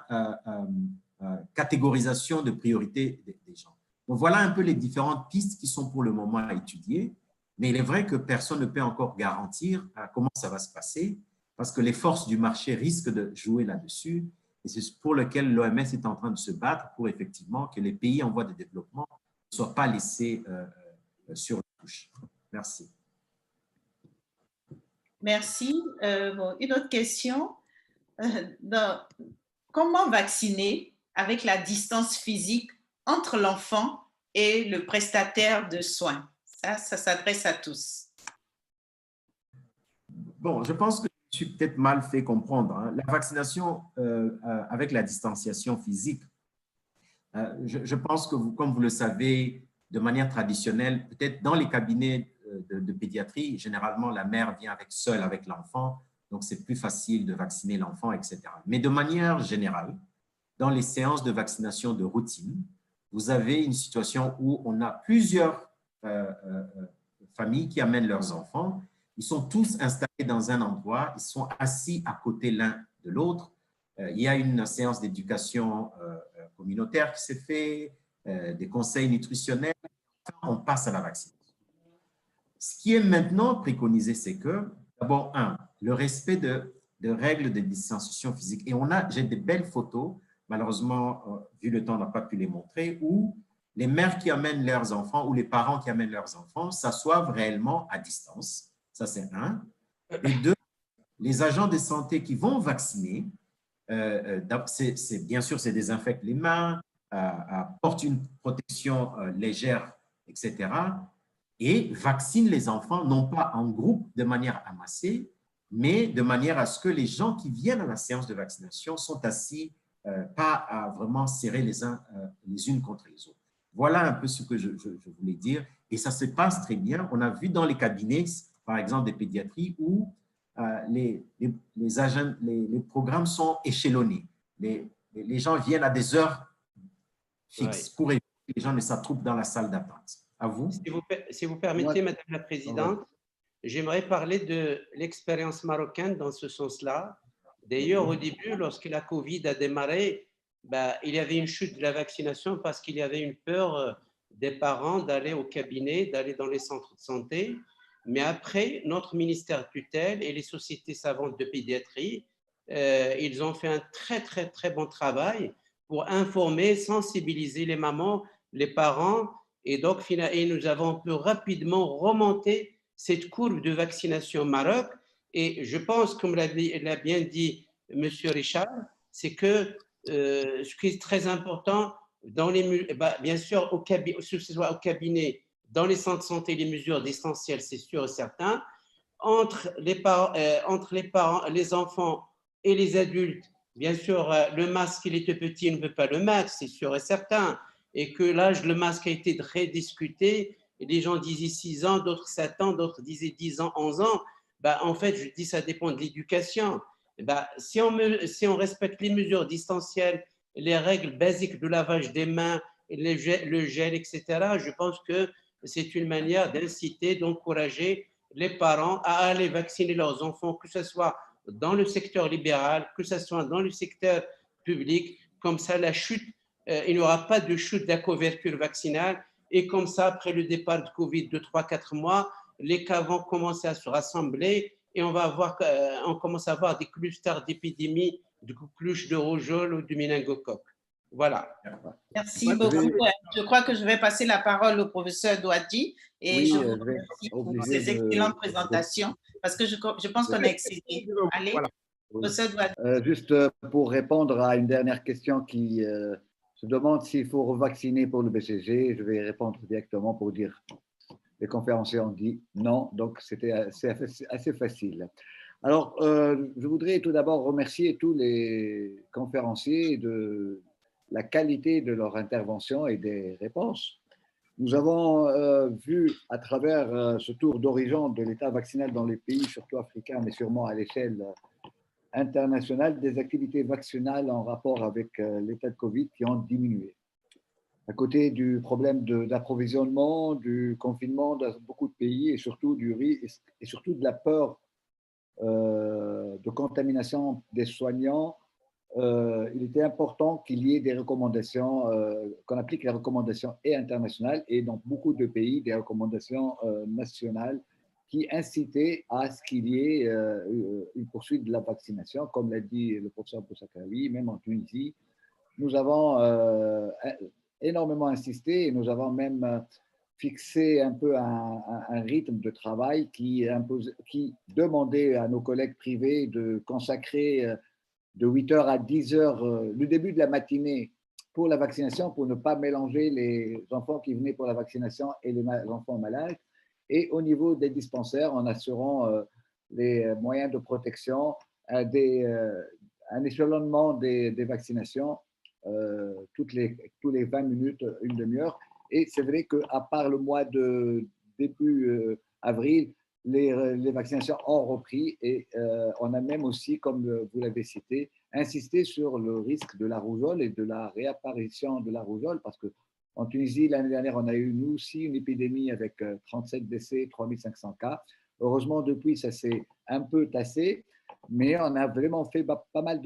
catégorisation de priorité des gens. Donc, voilà un peu les différentes pistes qui sont pour le moment à étudier, mais il est vrai que personne ne peut encore garantir comment ça va se passer, parce que les forces du marché risquent de jouer là-dessus, et c'est pour lequel l'OMS est en train de se battre pour effectivement que les pays en voie de développement ne soient pas laissés sur la touche. Merci. Merci. Bon, une autre question. Comment vacciner avec la distance physique entre l'enfant et le prestataire de soins? Ça s'adresse à tous. Bon, je pense que je suis peut-être mal fait comprendre. Hein. La vaccination avec la distanciation physique, je pense que, comme vous le savez, de manière traditionnelle, peut-être dans les cabinets de pédiatrie, généralement, la mère vient seule avec l'enfant, donc c'est plus facile de vacciner l'enfant, etc. Mais de manière générale, dans les séances de vaccination de routine, vous avez une situation où on a plusieurs familles qui amènent leurs enfants. Ils sont tous installés dans un endroit, ils sont assis à côté l'un de l'autre. Il y a une séance d'éducation communautaire qui s'est faite, des conseils nutritionnels, on passe à la vaccination. Ce qui est maintenant préconisé, c'est que, d'abord, le respect de règles de distanciation physique. Et j'ai des belles photos, malheureusement, vu le temps, on n'a pas pu les montrer, où les mères qui amènent leurs enfants ou les parents qui amènent leurs enfants s'assoivent réellement à distance. Ça, c'est un. Et deux, les agents de santé qui vont vacciner, bien sûr, c'est désinfectent les mains, portent une protection légère, etc. et vaccinent les enfants, non pas en groupe de manière amassée, mais de manière à ce que les gens qui viennent à la séance de vaccination sont assis, pas à vraiment serrer les uns les unes contre les autres. Voilà un peu ce que je voulais dire. Et ça se passe très bien. On a vu dans les cabinets, par exemple, des pédiatries, où les programmes sont échelonnés. Les gens viennent à des heures fixes pour éviter que les gens ne s'attroupent dans la salle d'attente. À vous. Si vous permettez, Madame la Présidente, j'aimerais parler de l'expérience marocaine dans ce sens-là. D'ailleurs, au début, lorsque la Covid a démarré, il y avait une chute de la vaccination parce qu'il y avait une peur des parents d'aller au cabinet, d'aller dans les centres de santé. Mais après, notre ministère tutelle et les sociétés savantes de pédiatrie, ils ont fait un très, très, très bon travail pour informer, sensibiliser les mamans, les parents. Et donc, nous avons pu rapidement remonter cette courbe de vaccination au Maroc. Et je pense, comme l'a bien dit M. Richard, c'est que ce qui est très important, bien sûr, que ce soit au cabinet, dans les centres de santé, les mesures distancielles, c'est sûr et certain. Entre les parents, les enfants et les adultes, bien sûr, le masque, il était petit, il ne veut pas le mettre, c'est sûr et certain. Et que l'âge, le masque a été très discuté. Et les gens disaient 6 ans, d'autres 7 ans, d'autres disaient 10 ans, 11 ans. En fait, je dis ça dépend de l'éducation. Si on respecte les mesures distancielles, les règles basiques de lavage des mains, le gel, etc., je pense que c'est une manière d'inciter, d'encourager les parents à aller vacciner leurs enfants, que ce soit dans le secteur libéral, que ce soit dans le secteur public. Comme ça, il n'y aura pas de chute de la couverture vaccinale. Et comme ça, après le départ de Covid de 3-4 mois, les cas vont commencer à se rassembler et on commence à avoir des clusters d'épidémies de coqueluche, de rougeole ou de méningocoque. Voilà. Merci beaucoup. Je crois que je vais passer la parole au professeur Douadji et je vous remercie pour ces excellentes présentations parce que je pense qu'on a excédé. Allez. Voilà. Professeur Douadi. Juste pour répondre à une dernière question qui se demande s'il faut revacciner pour le BCG, je vais répondre directement pour dire les conférenciers ont dit non, donc c'était assez facile. Alors, je voudrais tout d'abord remercier tous les conférenciers de la qualité de leur intervention et des réponses. Nous avons vu à travers ce tour d'horizon de l'état vaccinal dans les pays, surtout africains, mais sûrement à l'échelle internationale, des activités vaccinales en rapport avec l'état de Covid qui ont diminué. À côté du problème d'approvisionnement, du confinement dans beaucoup de pays et surtout du risque et surtout de la peur de contamination des soignants, il était important qu'il y ait des recommandations, qu'on applique les recommandations et internationales et dans beaucoup de pays des recommandations nationales qui incitaient à ce qu'il y ait une poursuite de la vaccination, comme l'a dit le professeur Boussakawi, même en Tunisie. Nous avons énormément insisté et nous avons même fixé un peu un rythme de travail qui demandait à nos collègues privés de consacrer de 8h à 10h le début de la matinée pour la vaccination, pour ne pas mélanger les enfants qui venaient pour la vaccination et les enfants malades. Et au niveau des dispensaires, en assurant les moyens de protection, un échelonnement des vaccinations tous les 20 minutes, une demi-heure. Et c'est vrai qu'à part le mois de début avril, les vaccinations ont repris et on a même aussi, comme vous l'avez cité, insisté sur le risque de la rougeole et de la réapparition de la rougeole parce qu'en Tunisie, l'année dernière, on a eu nous aussi une épidémie avec 37 décès, 3500 cas. Heureusement, depuis, ça s'est un peu tassé, mais on a vraiment fait pas mal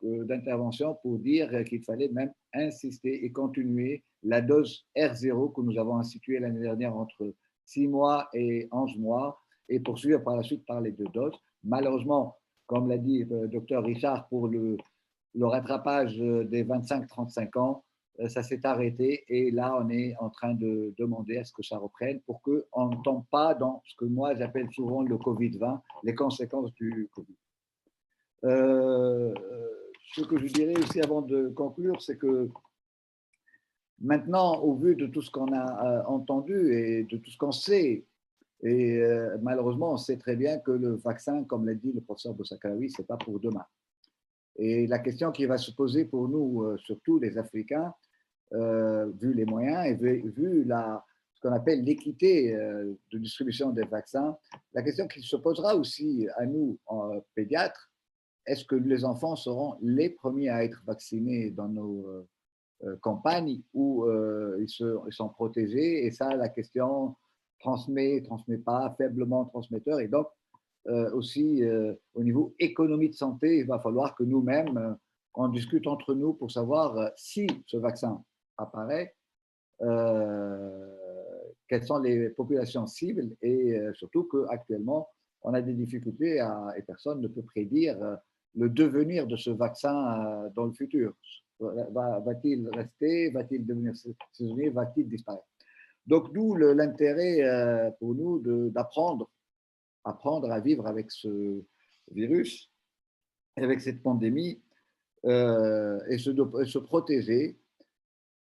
d'interventions pour dire qu'il fallait même insister et continuer la dose R0 que nous avons instituée l'année dernière entre 6 mois et 11 mois et poursuivre par la suite par les 2 doses. Malheureusement, comme l'a dit le docteur Richard, pour le rattrapage des 25-35 ans, ça s'est arrêté et là, on est en train de demander à ce que ça reprenne pour qu'on ne tombe pas dans ce que moi, j'appelle souvent le Covid-20, les conséquences du Covid. Ce que je dirais aussi avant de conclure, c'est que maintenant, au vu de tout ce qu'on a entendu et de tout ce qu'on sait, et malheureusement, on sait très bien que le vaccin, comme l'a dit le professeur Boussakawi, ce n'est pas pour demain. Et la question qui va se poser pour nous, surtout les Africains, vu les moyens et vu ce qu'on appelle l'équité de distribution des vaccins, la question qui se posera aussi à nous, pédiatres, est-ce que les enfants seront les premiers à être vaccinés dans nos campagnes où ils sont protégés? Et ça, la question transmet pas, faiblement transmetteur. Et donc, aussi, au niveau économie de santé, il va falloir que nous-mêmes, on discute entre nous pour savoir si ce vaccin apparaît, quelles sont les populations cibles et surtout qu'actuellement, on a des difficultés et personne ne peut prédire le devenir de ce vaccin dans le futur. Va-t-il rester? Va-t-il devenir saisonnier? Va-t-il disparaître? Donc, d'où l'intérêt pour nous d'apprendre à vivre avec ce virus, avec cette pandémie, et se protéger.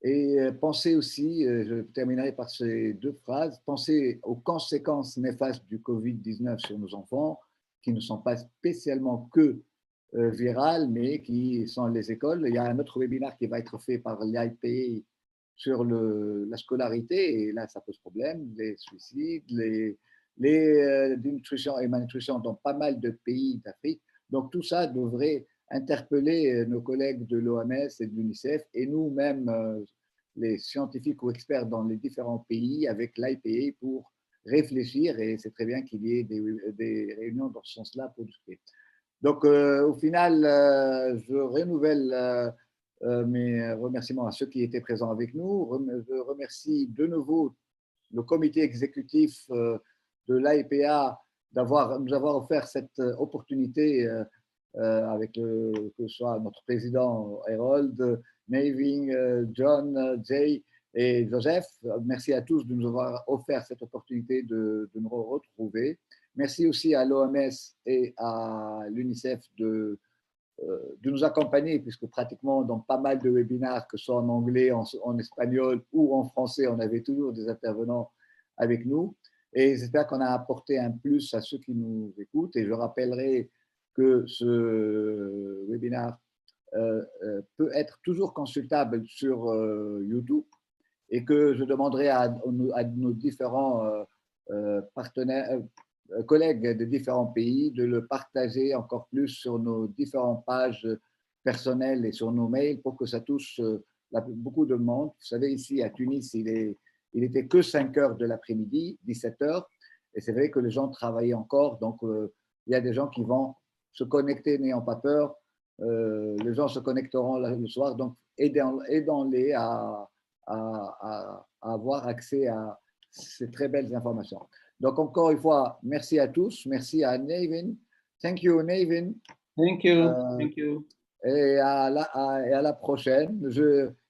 Et penser aussi, je terminerai par ces 2 phrases, penser aux conséquences néfastes du Covid-19 sur nos enfants, qui ne sont pas spécialement que virales, mais qui sont les écoles. Il y a un autre webinaire qui va être fait par l'IPA sur la scolarité, et là, ça pose problème, les suicides, les dénutrition et malnutrition dans pas mal de pays d'Afrique. Donc, tout ça devrait interpeller nos collègues de l'OMS et de l'UNICEF et nous-mêmes, les scientifiques ou experts dans les différents pays avec l'IPA pour réfléchir, et c'est très bien qu'il y ait des réunions dans ce sens-là pour discuter. Donc, au final, je renouvelle mes remerciements à ceux qui étaient présents avec nous. Je remercie de nouveau le comité exécutif de l'AIPA nous avoir offert cette opportunité avec que ce soit notre président Harold, Naving, John, Jay et Joseph. Merci à tous de nous avoir offert cette opportunité de nous retrouver. Merci aussi à l'OMS et à l'UNICEF de nous accompagner, puisque pratiquement dans pas mal de webinaires, que ce soit en anglais, en espagnol ou en français, on avait toujours des intervenants avec nous. Et j'espère qu'on a apporté un plus à ceux qui nous écoutent. Et je rappellerai que ce webinaire peut être toujours consultable sur YouTube et que je demanderai à nos différents partenaires, collègues de différents pays de le partager encore plus sur nos différentes pages personnelles et sur nos mails pour que ça touche beaucoup de monde. Vous savez, ici à Tunis, il était que 5 heures de l'après-midi, 17 heures, et c'est vrai que les gens travaillaient encore, donc il y a des gens qui vont se connecter n'ayant pas peur. Les gens se connecteront le soir, donc aidons-les à avoir accès à ces très belles informations. Donc, encore une fois, merci à tous. Merci à Navin. Thank you, Navin. Thank you. Thank you. Et à la prochaine.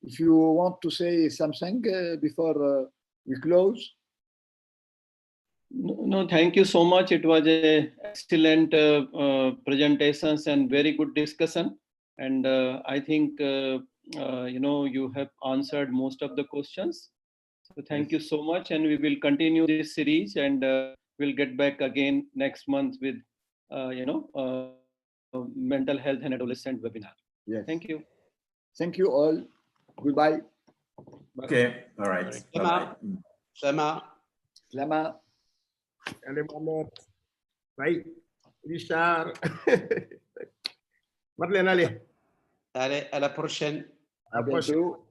If you want to say something before we close. No, thank you so much. It was an excellent presentations and very good discussion. And I think, you have answered most of the questions. So thank you so much. And we will continue this series and we'll get back again next month with, mental health and adolescent webinar. Yes. Thank you. Thank you all. Goodbye. Okay. All right. Bye-bye. Slama. Allez, Mohamed. Bye. Richard. Madeleine, allez. Allez, à la prochaine. À bientôt.